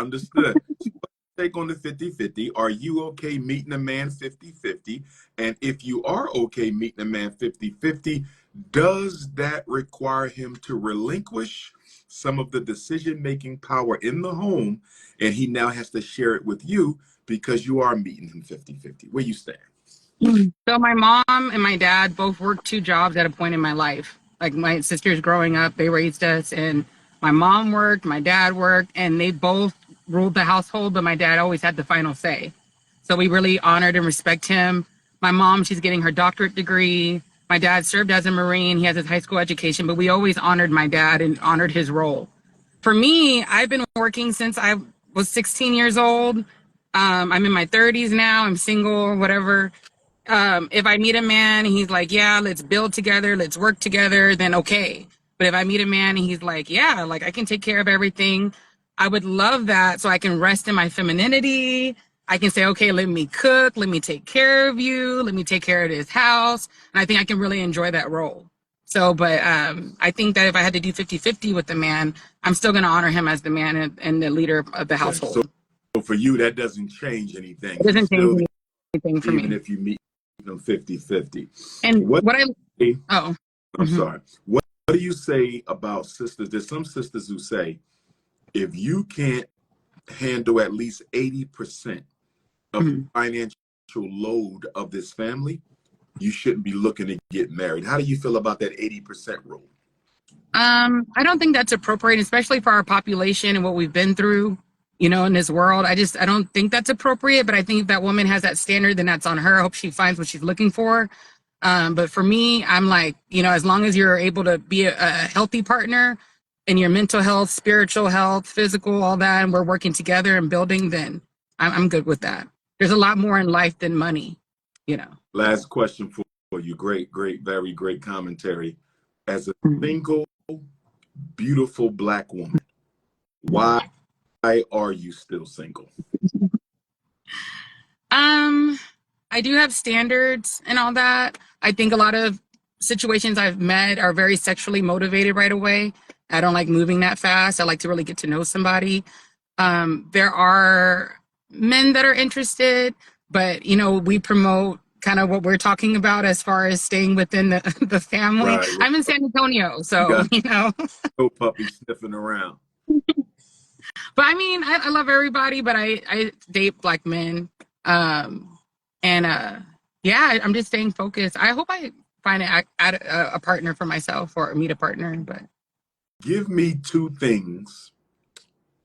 Speaker 6: Take on the 50-50. Are you okay meeting a man 50-50? And if you are okay meeting a man 50-50, does that require him to relinquish some of the decision-making power in the home, and he now has to share it with you because you are meeting him 50-50? Where you stand?
Speaker 8: So my mom and my dad both worked 2 jobs at a point in my life. Like, my sisters growing up, they raised us, and my mom worked, my dad worked, and they both ruled the household, but my dad always had the final say. So we really honored and respect him. My mom, she's getting her doctorate degree. My dad served as a Marine. He has his high school education, but we always honored my dad and honored his role. For me, I've been working since I was 16 years old. I'm in my 30s now. I'm single, whatever. If I meet a man and he's like, yeah, let's build together, let's work together, then okay. But if I meet a man and he's like, yeah, like, I can take care of everything, I would love that, so I can rest in my femininity. I can say, okay, let me cook, let me take care of you, let me take care of this house. And I think I can really enjoy that role. So, but I think that if I had to do 50-50 with the man, I'm still going to honor him as the man and the leader of the household.
Speaker 6: So for you, that doesn't change anything.
Speaker 8: It
Speaker 6: He's
Speaker 8: doesn't
Speaker 6: still
Speaker 8: change anything for
Speaker 6: even
Speaker 8: me.
Speaker 6: if you meet them 50-50.
Speaker 8: And
Speaker 6: I'm sorry. What do you say about sisters? There's some sisters who say, if you can't handle at least 80% of the financial load of this family, you shouldn't be looking to get married. How do you feel about that 80% rule?
Speaker 8: I don't think that's appropriate, especially for our population and what we've been through, in this world. I don't think that's appropriate, but I think if that woman has that standard, then that's on her. I hope she finds what she's looking for. But for me, I'm like, as long as you're able to be a healthy partner in your mental health, spiritual health, physical, all that, and we're working together and building, then I'm good with that. There's a lot more in life than money.
Speaker 6: Last question for you. Great, very great commentary. As a single, beautiful Black woman, why are you still single?
Speaker 8: I do have standards and all that. I think a lot of situations I've met are very sexually motivated right away. I don't like moving that fast. I like to really get to know somebody. There are men that are interested, but you know, we promote kind of what we're talking about as far as staying within the, the family.
Speaker 6: Right.
Speaker 8: I'm in San Antonio, so
Speaker 6: Yeah.
Speaker 8: you know.
Speaker 6: No puppy sniffing around.
Speaker 8: But I mean, I love everybody, but I date black men. And yeah, I'm just staying focused. I hope I find a partner for myself or meet a partner. But
Speaker 6: Give me two things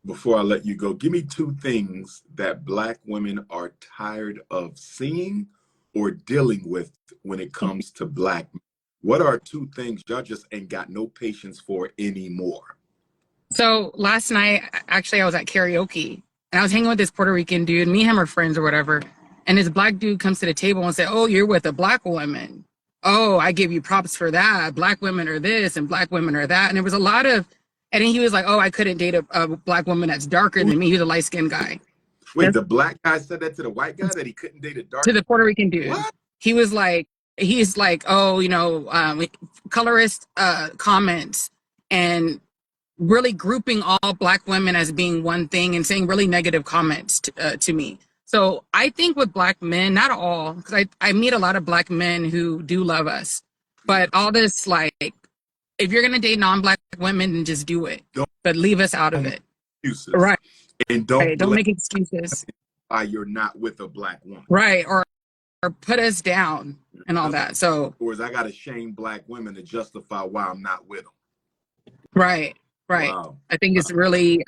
Speaker 6: before I let you go. Give me two things that black women are tired of seeing or dealing with when it comes to black men. What are two things y'all just ain't got no patience for anymore?
Speaker 8: so last night, actually, I was at karaoke and I was hanging with this Puerto Rican dude. Me and him are friends or whatever. And this black dude comes to the table and said, "Oh, you're with a black woman. Oh, I give you props for that. Black women are this and black women are that." And there was a lot of, and then he was like, "Oh, I couldn't date a black woman that's darker than me." He was a light skinned guy.
Speaker 6: Wait, the black guy said that to the white guy that he couldn't date a dark?
Speaker 8: To the Puerto Rican dude.
Speaker 6: What?
Speaker 8: He was like, he's like, "Oh, you know, colorist comments and really grouping all black women as being one thing and saying really negative comments to me." So I think with black men, not all, because I meet a lot of black men who do love us, but all this like, if you're gonna date non-black women, then just do it, but leave us out of it.
Speaker 6: Excuses.
Speaker 8: Right.
Speaker 6: And don't
Speaker 8: make excuses.
Speaker 6: why you're not with a black woman.
Speaker 8: Right. Or put us down and all that. So,
Speaker 6: or I got to shame black women to justify why I'm not with them.
Speaker 8: Right.
Speaker 6: Wow.
Speaker 8: I think it's really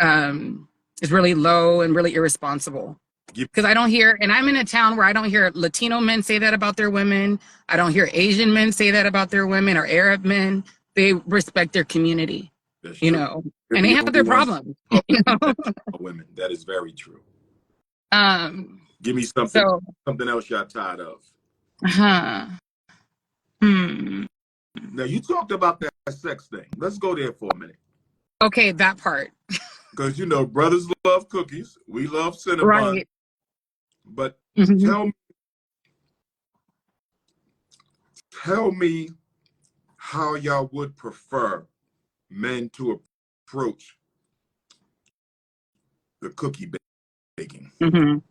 Speaker 8: low and really irresponsible. Because I don't hear, and I'm in a town where I don't hear Latino men say that about their women. I don't hear Asian men say that about their women or Arab men. They respect their community, you know, and they have their problems. You know?
Speaker 6: Women, that is very true.
Speaker 8: Give
Speaker 6: me something else y'all tired of. Now you talked about that sex thing. Let's go there for a minute.
Speaker 8: Okay, that part.
Speaker 6: Because you know, brothers love cookies. We love Cinnabon.
Speaker 8: Right.
Speaker 6: But tell me how y'all would prefer men to approach the cookie baking.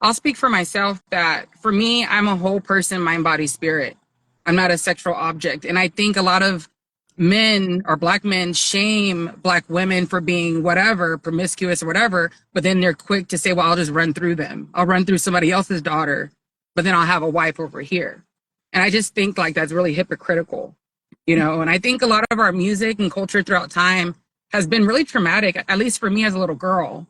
Speaker 8: I'll speak for myself that for me, I'm a whole person, mind, body, spirit. I'm not a sexual object. And I think a lot of men or black men shame black women for being whatever, promiscuous or whatever, but then they're quick to say, well, I'll just run through them. I'll run through somebody else's daughter, but then I'll have a wife over here. And I just think like that's really hypocritical, you know? And I think a lot of our music and culture throughout time has been really traumatic, at least for me as a little girl,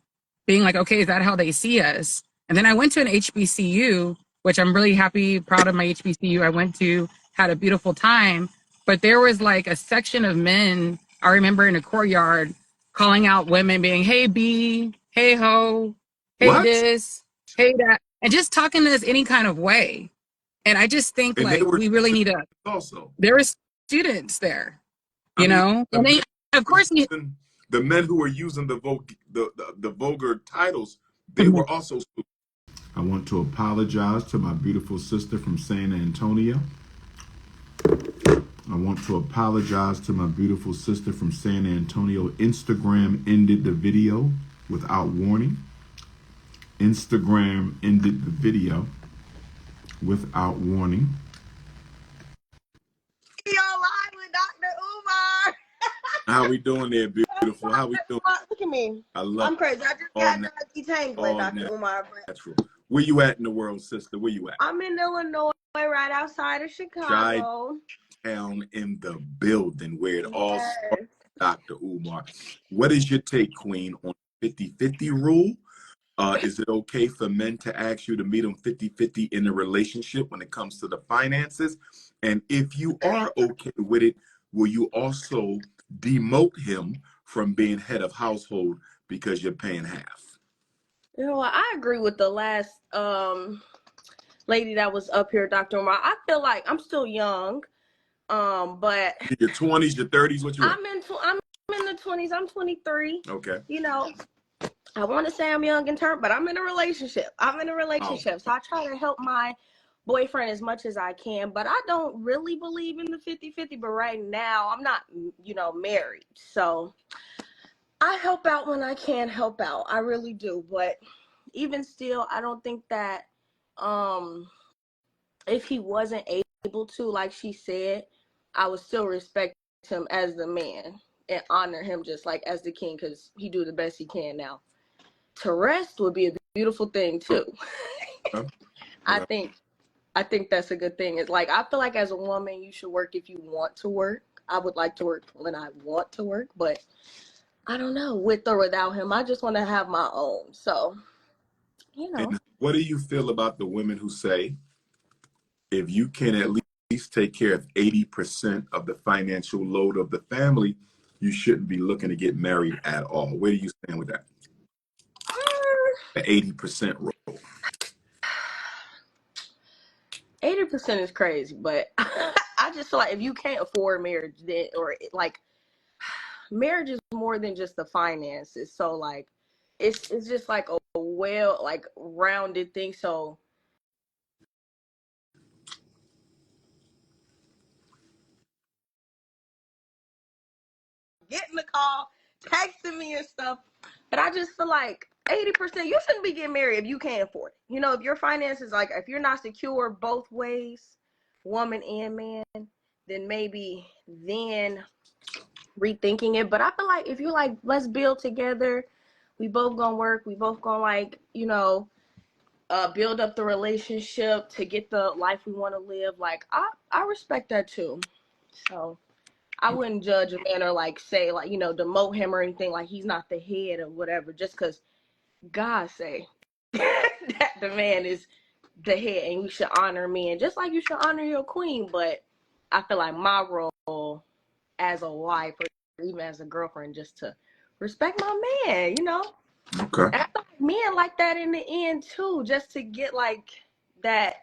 Speaker 8: being like, okay, is that how they see us? And then I went to an HBCU, which I'm really happy, proud of my HBCU I went to, had a beautiful time. But there was like a section of men, I remember in a courtyard, calling out women being, hey, B, hey, ho, hey, this, hey, that, and just talking to us any kind of way. And I just think like we really need to, also, there were students there, you know? And they, of course,
Speaker 6: the men who were using the vulgar titles, they were also.
Speaker 1: I want to apologize to my beautiful sister from San Antonio. I want to apologize to my beautiful sister from San Antonio. Instagram ended the video without warning. Instagram ended the video without warning.
Speaker 9: You're live with Dr.Umar.
Speaker 6: How we doing there, beautiful? How we doing?
Speaker 9: Look at me.
Speaker 6: I'm
Speaker 9: crazy. I just got done detangling Dr.Umar.
Speaker 6: That's true. Where you at in the world, sister? Where you at?
Speaker 9: I'm in Illinois, right outside of Chicago.
Speaker 6: Town in the building where it all starts, Dr. Umar. What is your take, Queen, on 50-50 rule? Is it okay for men to ask you to meet them 50-50 in a relationship when it comes to the finances? And if you are okay with it, will you also demote him from being head of household because you're paying half?
Speaker 9: You know what? I agree with the last lady that was up here, Dr. Umar. I feel like I'm still young, but
Speaker 6: your 20s, your 30s, what you?
Speaker 9: I'm in the 20s. I'm 23.
Speaker 6: Okay.
Speaker 9: You know, I want to say I'm young and turned, but I'm in a relationship.
Speaker 6: Oh,
Speaker 9: So I try to help my boyfriend as much as I can, but I don't really believe in the 50-50. But right now, I'm not, married. So I help out when I can help out. I really do. But even still, I don't think that um, if he wasn't able to, like she said, I would still respect him as the man and honor him just like as the king because he do the best he can now. To rest would be a beautiful thing too.
Speaker 6: okay.
Speaker 9: I
Speaker 6: Yeah.
Speaker 9: think I think that's a good thing. It's like I feel like as a woman you should work if you want to work. I would like to work when I want to work, but I don't know, with or without him. I just want to have my own. So, you know.
Speaker 6: And what do you feel about the women who say, if you can at least take care of 80% of the financial load of the family, you shouldn't be looking to get married at all? Where do you stand with that? The 80% rule.
Speaker 9: 80% is crazy, but I just feel like if you can't afford marriage, then or like marriage is more than just the finances. So like it's just like a well like rounded thing. So getting the call, texting me and stuff. But I just feel like 80%, you shouldn't be getting married if you can't afford it. If your finances, like, if you're not secure both ways, woman and man, then maybe then rethinking it. But I feel like if you're like, let's build together, we both gonna work, we both gonna like, build up the relationship to get the life we want to live. Like, I respect that too. So I wouldn't judge a man or like say like demote him or anything like he's not the head or whatever just because God say that the man is the head and you should honor men just like you should honor your queen. But I feel like my role as a wife or even as a girlfriend just to respect my man.
Speaker 6: Okay.
Speaker 9: And I feel like men like that in the end too, just to get like that.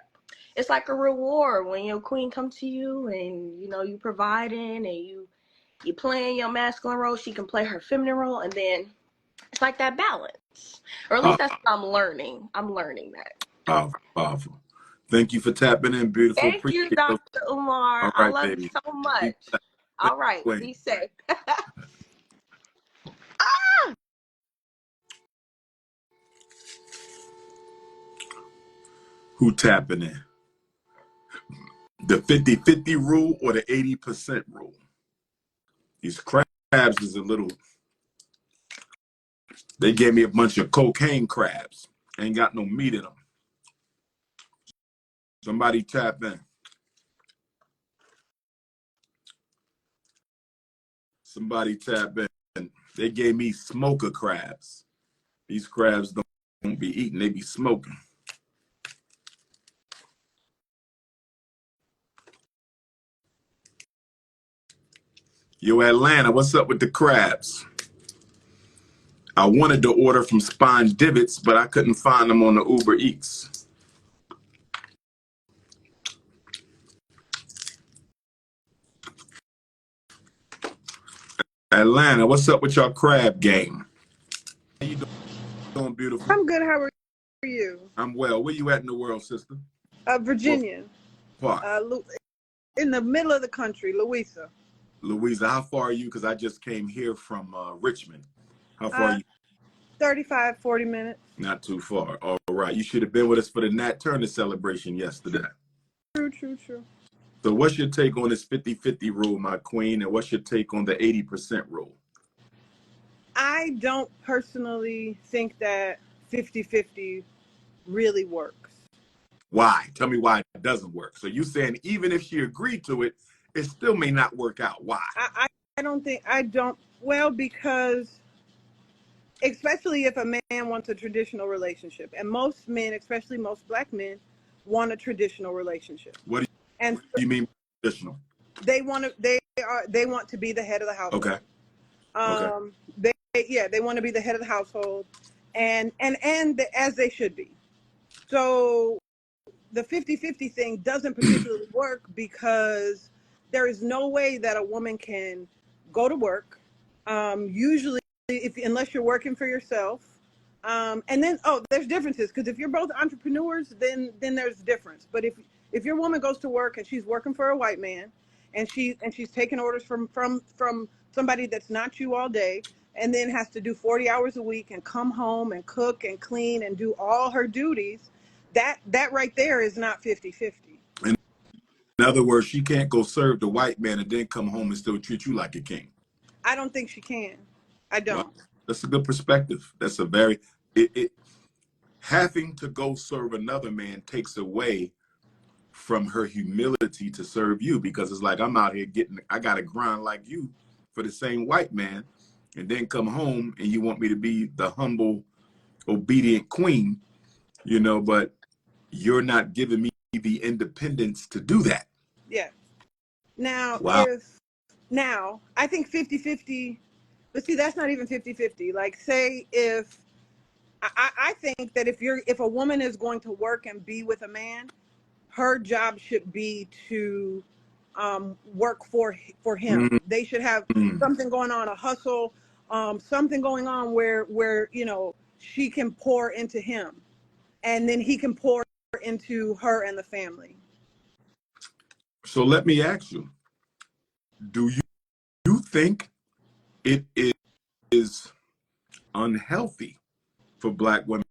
Speaker 9: It's like a reward when your queen come to you and you providing and you playing your masculine role, she can play her feminine role, and then it's like that balance. Or at least
Speaker 6: Uh,
Speaker 9: that's what I'm learning. I'm learning that.
Speaker 6: Powerful, powerful. Thank you for tapping in, beautiful.
Speaker 9: Thank you,
Speaker 6: Appreciate those.
Speaker 9: Dr. Umar.
Speaker 6: All
Speaker 9: I
Speaker 6: right,
Speaker 9: love you
Speaker 6: baby.
Speaker 9: so
Speaker 6: Be
Speaker 9: much.
Speaker 6: blessed. Thank
Speaker 9: All right,
Speaker 6: you, Queen.
Speaker 9: be safe.
Speaker 6: Who tapping in? The 50-50 rule or the 80% rule? These crabs is a little, they gave me a bunch of cocaine crabs. Ain't got no meat in them. Somebody tap in. Somebody tap in. They gave me smoker crabs. These crabs don't be eating, they be smoking. Yo, Atlanta, what's up with the crabs? I wanted to order from Spine Divots, but I couldn't find them on the Uber Eats. Atlanta, what's up with your crab game? How you doing, beautiful?
Speaker 10: I'm good. How are you?
Speaker 6: I'm well. Where you at in the world, sister?
Speaker 10: Virginia,
Speaker 6: What part?
Speaker 10: in the middle of the country, Louisa.
Speaker 6: Louisa, how far are you? Because I just came here from Richmond. How far are
Speaker 10: Uh,
Speaker 6: you?
Speaker 10: 35, 40 minutes.
Speaker 6: Not too far. All right. You should have been with us for the Nat Turner celebration yesterday.
Speaker 10: True.
Speaker 6: So what's your take on this 50-50 rule, my queen? And what's your take on the 80% rule?
Speaker 10: I don't personally think that 50-50 really works.
Speaker 6: Why? Tell me why it doesn't work. So you saying even if she agreed to it, it still may not work out. Why?
Speaker 10: Well, because especially if a man wants a traditional relationship, and most men, especially most black men, want a traditional relationship.
Speaker 6: What do
Speaker 10: And
Speaker 6: you mean traditional?
Speaker 10: they want to be the head of the household.
Speaker 6: Okay. Okay.
Speaker 10: They want to be the head of the household, and as they should be. So the 50-50 thing doesn't particularly work because there is no way that a woman can go to work. Usually, unless you're working for yourself, And then, there's differences, because if you're both entrepreneurs, then there's difference. But if your woman goes to work and she's working for a white man, and she's taking orders from somebody that's not you all day, and then has to do 40 hours a week and come home and cook and clean and do all her duties, that right there is not 50-50.
Speaker 6: In other words, she can't go serve the white man and then come home and still treat you like a king.
Speaker 10: I don't think she can. I
Speaker 6: Wow,
Speaker 10: don't.
Speaker 6: that's a good perspective. That's a very having to go serve another man takes away from her humility to serve you, because it's like, I'm out here I got to grind like you for the same white man, and then come home and you want me to be the humble, obedient queen, but you're not giving me the independence to do that.
Speaker 10: Yeah. Now,
Speaker 6: Wow.
Speaker 10: I think 50-50, but see, that's not even 50-50. Like, say if, I think that if a woman is going to work and be with a man, her job should be to work for him.
Speaker 6: Mm-hmm.
Speaker 10: They should have something going on, a hustle, something going on where she can pour into him, and then he can pour into her and the family.
Speaker 6: So let me ask you, do you think it is unhealthy for Black women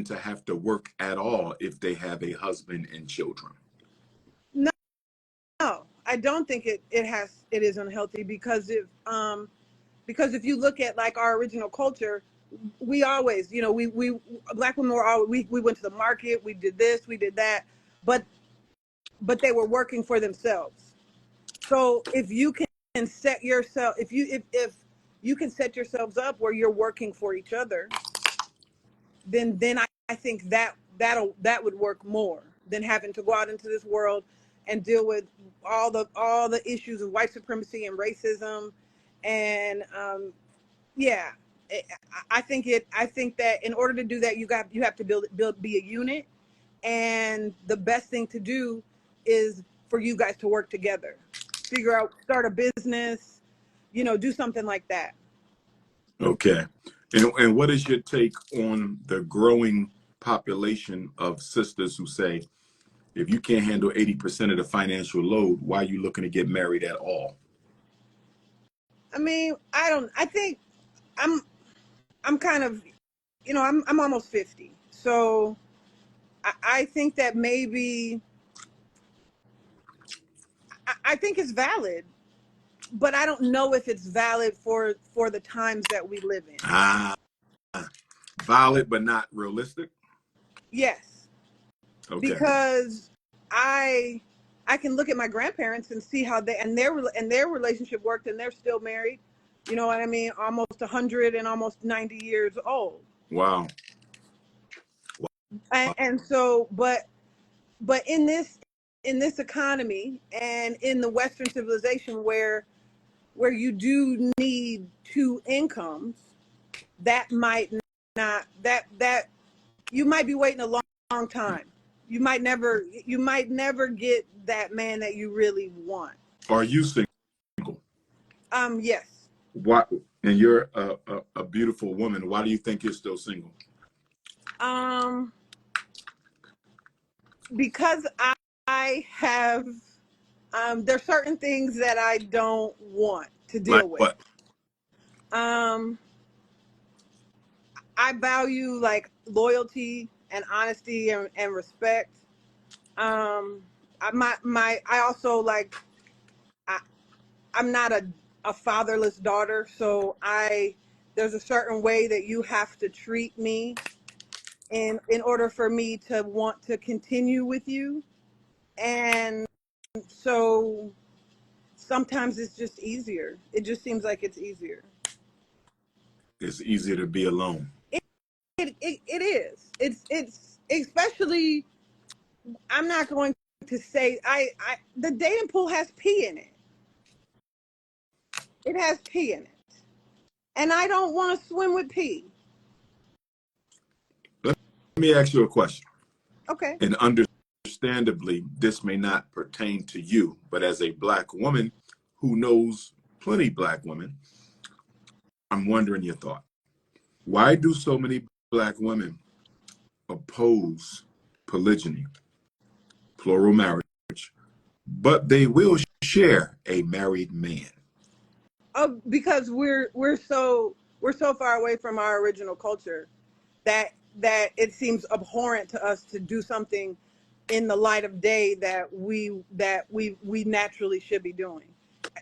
Speaker 6: to have to work at all if they have a husband and children?
Speaker 10: No, I don't think it is unhealthy, because if you look at like our original culture, we always, we Black women were always, we went to the market, we did this, we did that, but they were working for themselves. So if you can set yourself, if you can set yourselves up where you're working for each other, then I think that would work more than having to go out into this world and deal with all the issues of white supremacy and racism. And yeah, I think that in order to do that, you have to be a unit, and the best thing to do is for you guys to work together, start a business, do something like that.
Speaker 6: Okay. And what is your take on the growing population of sisters who say, if you can't handle 80% of the financial load, why are you looking to get married at all?
Speaker 10: I mean, I think I'm kind of, I'm almost 50. So I think that maybe, I think it's valid, but I don't know if it's valid for the times that we live in.
Speaker 6: Ah, valid, but not realistic.
Speaker 10: Yes,
Speaker 6: Okay.
Speaker 10: because I can look at my grandparents and see how their relationship worked, and they're still married. You know what I mean? Almost 100 and almost 90 years old.
Speaker 6: Wow.
Speaker 10: And so, but in this economy and in the Western civilization, where you do need two incomes, that might not that you might be waiting a long time. You might never get that man that you really want.
Speaker 6: Are you single?
Speaker 10: Yes.
Speaker 6: Why? And you're a beautiful woman. Why do you think you're still single?
Speaker 10: Because I have there's certain things that I don't want to
Speaker 6: Like
Speaker 10: deal with.
Speaker 6: what?
Speaker 10: I value like loyalty and honesty and respect. I also like, I'm not a fatherless daughter, so there's a certain way that you have to treat me in order for me to want to continue with you. And so sometimes it's just easier. It just seems like it's easier.
Speaker 6: It's easier to be alone.
Speaker 10: It is. It's especially, I'm not going to say, the dating pool has pee in it. It has pee in it. And I don't want to swim with pee.
Speaker 6: Let me ask you a question.
Speaker 10: Okay.
Speaker 6: And understandably, this may not pertain to you, but as a Black woman who knows plenty Black women, I'm wondering your thought. Why do so many black women oppose polygyny, plural marriage, but they will share a married man.
Speaker 10: Because we're so far away from our original culture that it seems abhorrent to us to do something in the light of day that we naturally should be doing.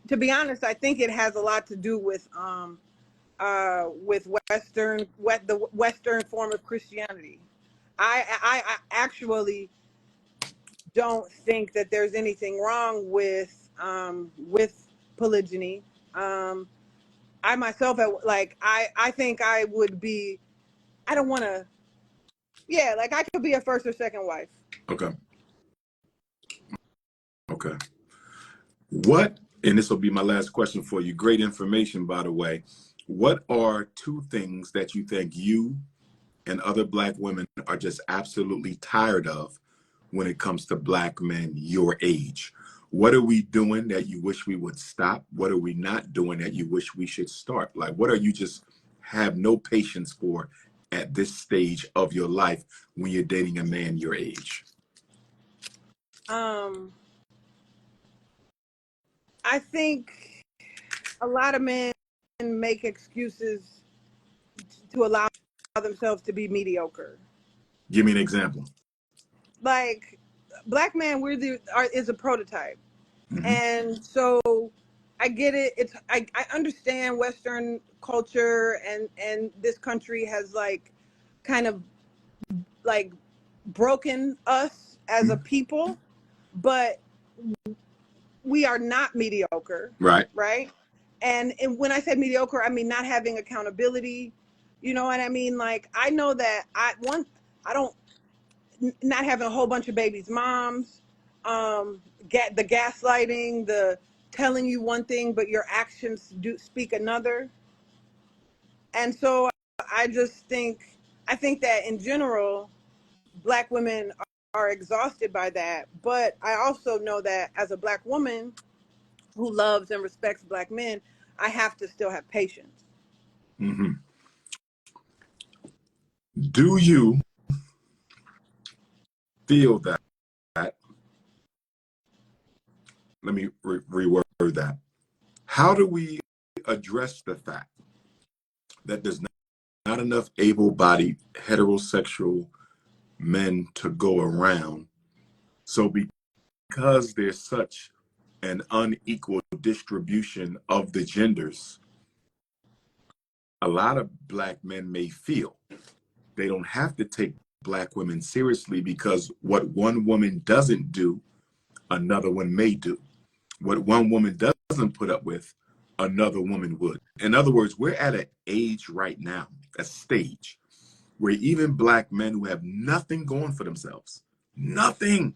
Speaker 10: To be honest, I think it has a lot to do with the Western form of Christianity. I actually don't think that there's anything wrong with polygyny. I myself, I think I would be. I don't want to. Yeah, like I could be a first or second wife.
Speaker 6: Okay. Okay. What, and this will be my last question for you. Great information, by the way. What are two things that you think you and other black women are just absolutely tired of when it comes to black men your age? What are we doing that you wish we would stop? What are we not doing that you wish we should start? Like, what are you just have no patience for at this stage of your life when you're dating a man your age?
Speaker 10: I think a lot of men make excuses to allow themselves to be mediocre.
Speaker 6: Give me an example.
Speaker 10: Like black man, is a prototype,
Speaker 6: Mm-hmm.
Speaker 10: and so I get it. I understand Western culture, and this country has like kind of like broken us as a people, but we are not mediocre,
Speaker 6: Right.
Speaker 10: right? And when I say mediocre, I mean not having accountability. You know what I mean? Like I know that I don't not having a whole bunch of babies' moms, get the gaslighting, the telling you one thing but your actions do speak another. And so I think that in general, black women are exhausted by that. But I also know that as a black woman who loves and respects black men, I have to still have patience.
Speaker 6: Mm-hmm. Do you feel that? Let me reword that. How do we address the fact that there's not enough able-bodied heterosexual men to go around? So because there's such an unequal distribution of the genders, a lot of black men may feel they don't have to take black women seriously because what one woman doesn't do, another one may do. What one woman doesn't put up with, another woman would. In other words, we're at an age right now, a stage, where even black men who have nothing going for themselves, nothing,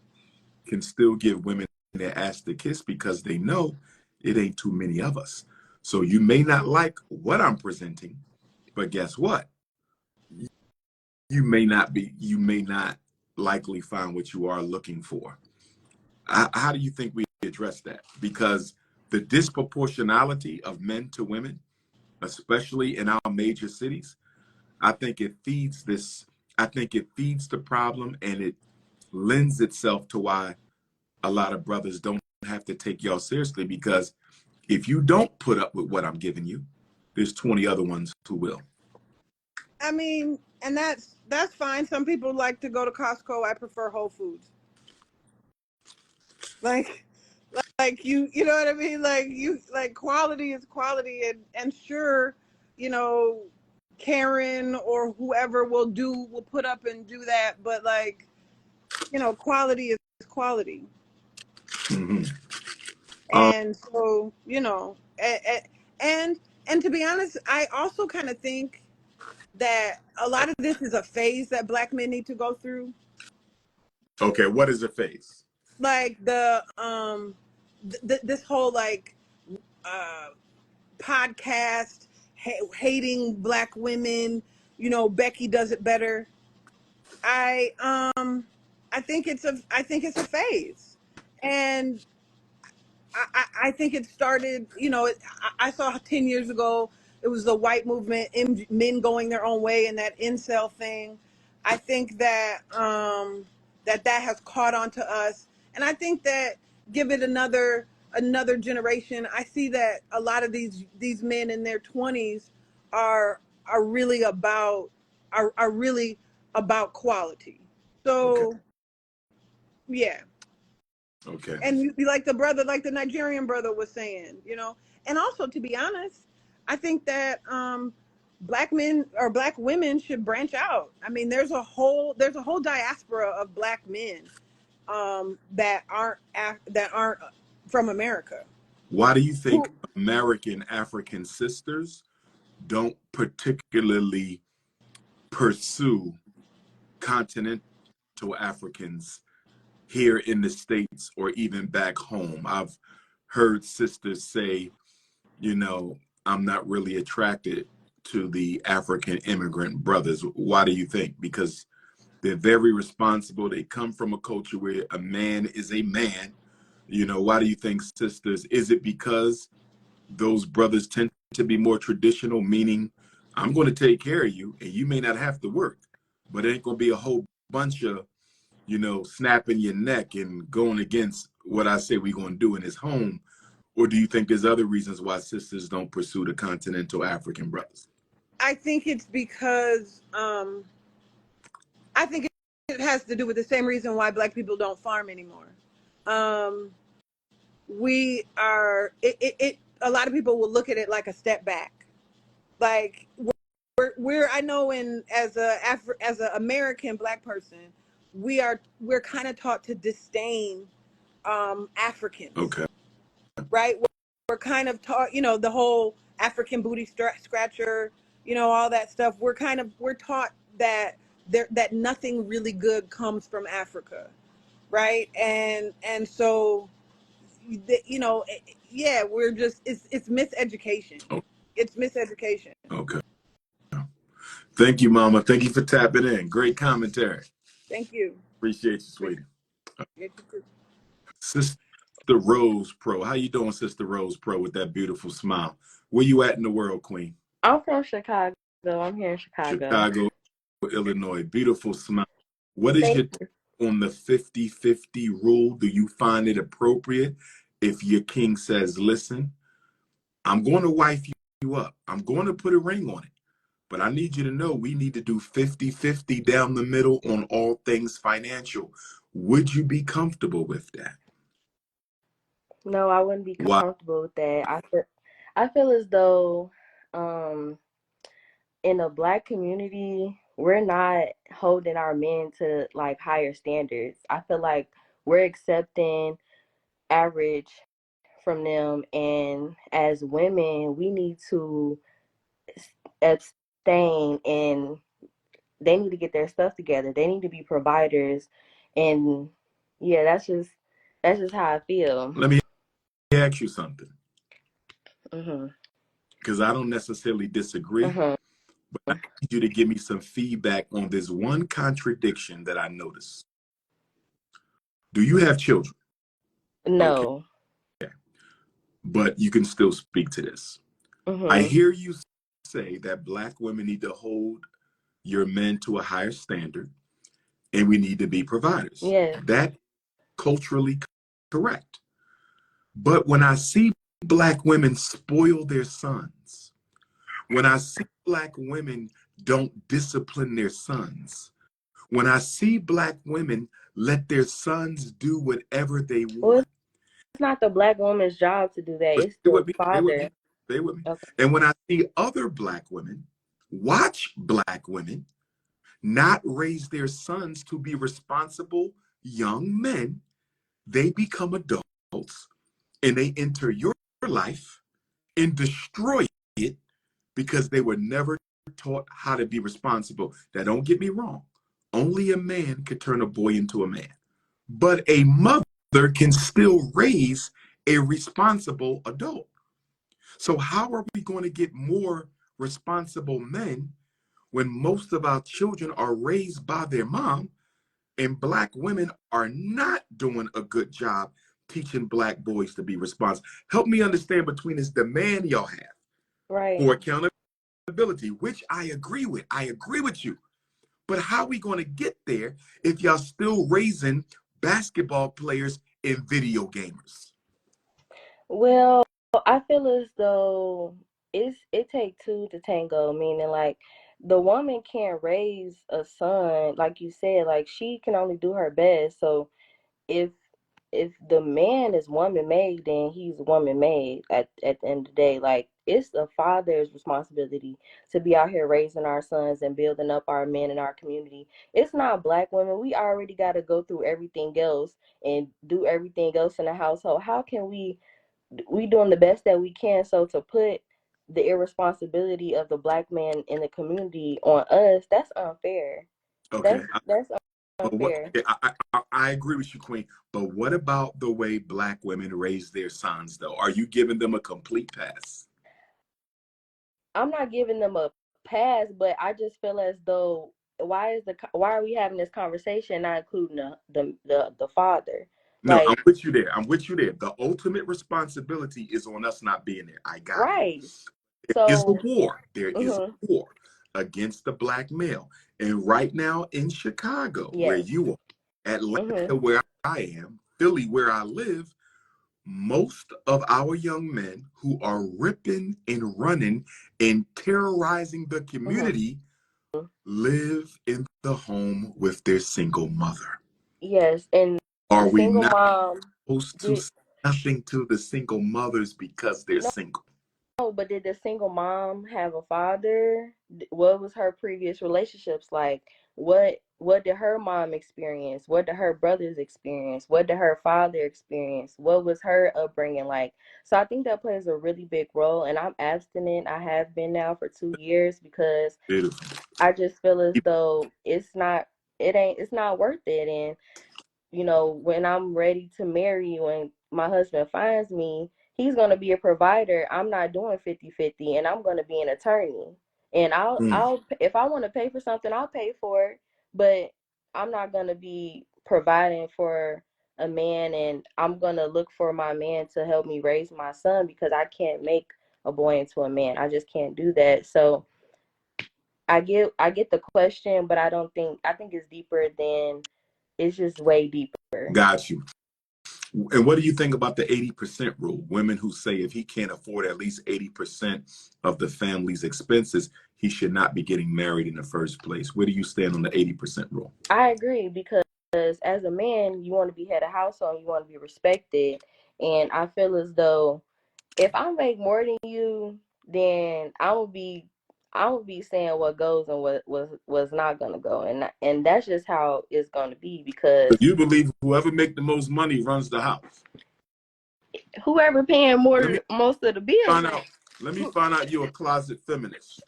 Speaker 6: can still give women their ass to kiss because they know it ain't too many of us. So you may not like what I'm presenting, but guess what? You may not likely find what you are looking for. How do you think we address that? Because the disproportionality of men to women, especially in our major cities, I think it feeds the problem, and it lends itself to why a lot of brothers don't have to take y'all seriously, because if you don't put up with what I'm giving you, there's 20 other ones who will.
Speaker 10: I mean, and that's fine. Some people like to go to Costco. I prefer Whole Foods. Like you know what I mean? Like quality is quality, and sure, you know, Karen or whoever will put up and do that, but like, you know, quality is quality.
Speaker 6: Mm-hmm.
Speaker 10: And so, you know, and to be honest, I also kind of think that a lot of this is a phase that black men need to go through.
Speaker 6: Okay, what is a phase?
Speaker 10: Like this whole like uh podcast hating black women, you know, Becky does it better. I I think it's a phase. And I think it started, you know, I saw 10 years ago it was the white movement, men going their own way, and that incel thing. I think that that has caught on to us, and I think that give it another generation. I see that a lot of these men in their 20s are really about are really about quality.
Speaker 6: Okay.
Speaker 10: So yeah.
Speaker 6: Okay.
Speaker 10: And you be like the brother, like the Nigerian brother was saying, you know. And also, to be honest, I think that black men or black women should branch out. I mean, there's a whole diaspora of black men that aren't from America.
Speaker 6: Why do you think
Speaker 10: Who
Speaker 6: American African sisters don't particularly pursue continental Africans here in the States or even back home? I've heard sisters say, you know, I'm not really attracted to the African immigrant brothers. Why do you think? Because they're very responsible. They come from a culture where a man is a man. You know, why do you think, sisters? Is it because those brothers tend to be more traditional, meaning I'm going to take care of you and you may not have to work, but it ain't going to be a whole bunch of, you know, snapping your neck and going against what I say we're going to do in his home? Or do you think there's other reasons why sisters don't pursue the continental African brothers?
Speaker 10: I think it's because I think it has to do with the same reason why black people don't farm anymore. Um, we are a lot of people will look at it like a step back. Like we're I know in as as an American black person, we're kind of taught to disdain Africans,
Speaker 6: Okay.
Speaker 10: right? We're kind of taught, you know, the whole African booty scratcher, you know, all that stuff. We're taught that that nothing really good comes from Africa, right? And so, you know, yeah, we're just it's miseducation.
Speaker 6: Oh,
Speaker 10: It's miseducation.
Speaker 6: okay. Thank you, Mama. Thank you for tapping in. Great commentary.
Speaker 10: Thank you.
Speaker 6: Appreciate you, sweetie.
Speaker 10: Appreciate you too.
Speaker 6: Sister Rose Pro. How you doing, Sister Rose Pro, with that beautiful smile? Where you at in the world, Queen?
Speaker 11: I'm from Chicago. I'm here in Chicago.
Speaker 6: Chicago, Illinois. Beautiful smile. What is
Speaker 11: Thank
Speaker 6: your take on the 50-50 rule? Do you find it appropriate if your king says, listen, I'm going to wife you up. I'm going to put a ring on it. But I need you to know we need to do 50-50 down the middle on all things financial. Would you be comfortable with that?
Speaker 11: No, I wouldn't be
Speaker 6: Why?
Speaker 11: comfortable with that. I feel as though in the black community, we're not holding our men to like higher standards. I feel like we're accepting average from them, and as women, we need to abstain, and they need to get their stuff together. They need to be providers, and yeah, that's just how I feel.
Speaker 6: Let me ask you something,
Speaker 11: Mhm.
Speaker 6: because I don't necessarily disagree,
Speaker 11: Mhm.
Speaker 6: but I need you to give me some feedback on this one contradiction that I noticed. Do you have children? Okay,
Speaker 11: No.
Speaker 6: but you can still speak to this. I
Speaker 11: Mhm.
Speaker 6: hear you say that black women need to hold your men to a higher standard and we need to be providers.
Speaker 11: Yeah.
Speaker 6: That culturally correct. But when I see black women spoil their sons, when I see black women don't discipline their sons, when I see black women let their sons do whatever they
Speaker 11: Well,
Speaker 6: want,
Speaker 11: it's not the black woman's job to do that.
Speaker 6: but
Speaker 11: It's
Speaker 6: stay
Speaker 11: the
Speaker 6: with me, stay with me,
Speaker 11: father.
Speaker 6: stay with me.
Speaker 11: Okay.
Speaker 6: And when I see other black women watch black women not raise their sons to be responsible young men, they become adults and they enter your life and destroy it because they were never taught how to be responsible. Now, don't get me wrong. Only a man could turn a boy into a man, but a mother can still raise a responsible adult. So how are we going to get more responsible men when most of our children are raised by their mom and black women are not doing a good job teaching black boys to be responsible? Help me understand between this demand y'all have
Speaker 11: Right.
Speaker 6: for accountability which I agree with. I agree with you. But how are we going to get there if y'all still raising basketball players and video gamers?
Speaker 11: Well, I feel as though it take two to tango, meaning like the woman can't raise a son, like you said, like she can only do her best. So if if the man is woman made, then he's woman made at the end of the day. Like it's the father's responsibility to be out here raising our sons and building up our men in our community. It's not black women. We already gotta go through everything else and do everything else in the household. How can we doing the best that we can? So to put the irresponsibility of the black man in the community on us, that's unfair.
Speaker 6: Okay.
Speaker 11: That's
Speaker 6: But what
Speaker 11: unfair.
Speaker 6: I agree with you, Queen. But what about the way black women raise their sons, though? Are you giving them a complete pass?
Speaker 11: I'm not giving them a pass, but I just feel as though why are we having this conversation not including the father?
Speaker 6: No, I'm
Speaker 11: Like,
Speaker 6: with you there. I'm with you there. The ultimate responsibility is on us not being there. I got it.
Speaker 11: right.
Speaker 6: There is a
Speaker 11: So,
Speaker 6: war. There is
Speaker 11: mhm,
Speaker 6: a war against the black male. And right now in Chicago, where
Speaker 11: yes.
Speaker 6: you are,
Speaker 11: Mhm.
Speaker 6: Atlanta, where I am, Philly, where I live, most of our young men who are ripping and running and terrorizing the
Speaker 11: Mhm.
Speaker 6: community live in the home with their single mother.
Speaker 11: Yes, and
Speaker 6: Are
Speaker 11: the
Speaker 6: we
Speaker 11: single
Speaker 6: not
Speaker 11: mom
Speaker 6: supposed to
Speaker 11: did
Speaker 6: say nothing to the single mothers because they're
Speaker 11: no,
Speaker 6: single?
Speaker 11: but did the single mom have a father? What was her previous relationships like? What did her mom experience? What did her brothers experience? What did her father experience? What was her upbringing like? So I think that plays a really big role. And I'm abstinent. I have been now for 2 years because
Speaker 6: Beautiful.
Speaker 11: I just feel as though it's not worth it. And when I'm ready to marry, when my husband finds me, he's going to be a provider. I'm not doing 50-50, and I'm going to be an attorney. And
Speaker 6: Mm.
Speaker 11: if I want to pay for something, I'll pay for it, but I'm not going to be providing for a man, and I'm going to look for my man to help me raise my son because I can't make a boy into a man. I just can't do that. So I get the question, but I think it's deeper than it's just way deeper.
Speaker 6: Got you. And what do you think about the 80% rule? Women who say if he can't afford at least 80% of the family's expenses, he should not be getting married in the first place. Where do you stand on the 80% rule?
Speaker 11: I agree because as a man, you want to be head of household, you want to be respected, and I feel as though if I make more than you, then I will be saying what goes and what was not gonna go, and that's just how it's gonna be
Speaker 6: So
Speaker 11: because
Speaker 6: you believe whoever make the most money runs the house.
Speaker 11: whoever paying
Speaker 6: Let me
Speaker 11: most of the bills.
Speaker 6: find out. Let me find out you're a closet feminist.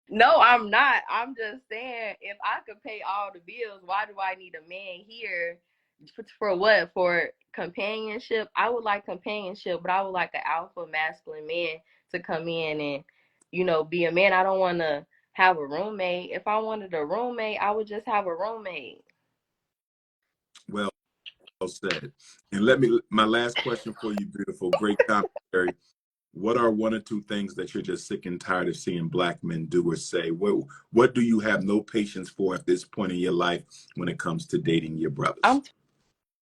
Speaker 11: No, I'm not. I'm just saying, if I could pay all the bills, why do I need a man here? For what? For companionship? I would like companionship, but I would like an alpha masculine man to come in and, be a man. I don't want to have a roommate. If I wanted a roommate, I would just have a roommate.
Speaker 6: Well said. And my last question for you, beautiful, great commentary. What are one or two things that you're just sick and tired of seeing black men do or say? What do you have no patience for at this point in your life when it comes to dating your brothers?
Speaker 11: I'm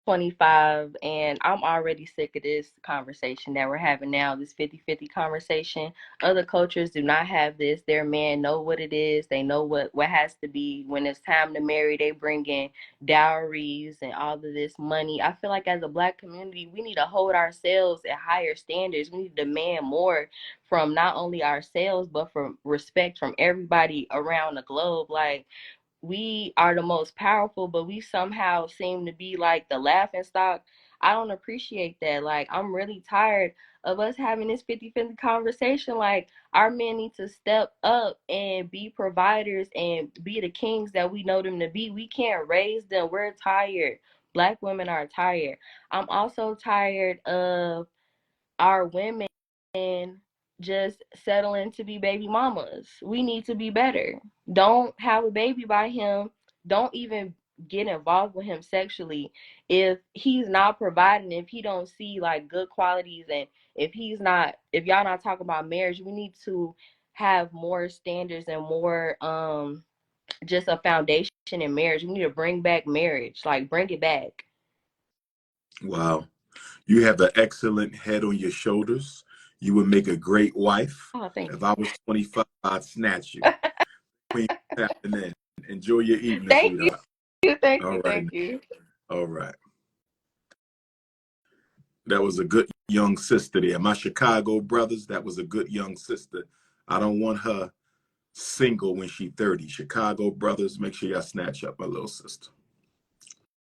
Speaker 11: 25 and I'm already sick of this conversation that we're having now, this 50-50 conversation. Other cultures do not have this. Their men know what it is. They know what has to be. When it's time to marry, they bring in dowries and all of this money. I feel like as a black community, we need to hold ourselves at higher standards. We need to demand more from not only ourselves, but from respect from everybody around the globe. Like, we are the most powerful, but we somehow seem to be like the laughing stock. I don't appreciate that. Like, I'm really tired of us having this 50-50 conversation. Like, our men need to step up and be providers and be the kings that we know them to be. We can't raise them. We're tired. Black women are tired. I'm also tired of our women just settling to be baby mamas. We need to be better. Don't have a baby by him. Don't even get involved with him sexually if he's not providing, if he don't see like good qualities, and if y'all not talking about marriage, we need to have more standards and more just a foundation in marriage. We need to bring back marriage, like bring it back.
Speaker 6: Wow. You have an excellent head on your shoulders. You would make a great wife.
Speaker 11: Oh, thank
Speaker 6: If
Speaker 11: you.
Speaker 6: I was 25, I'd snatch you. Queen, tapping in. Enjoy your evening,
Speaker 11: Thank you.
Speaker 6: sweetheart.
Speaker 11: Thank
Speaker 6: All
Speaker 11: you.
Speaker 6: right.
Speaker 11: Thank you.
Speaker 6: All right. That was a good young sister there. My Chicago brothers, that was a good young sister. I don't want her single when she's 30. Chicago brothers, make sure y'all snatch up my little sister.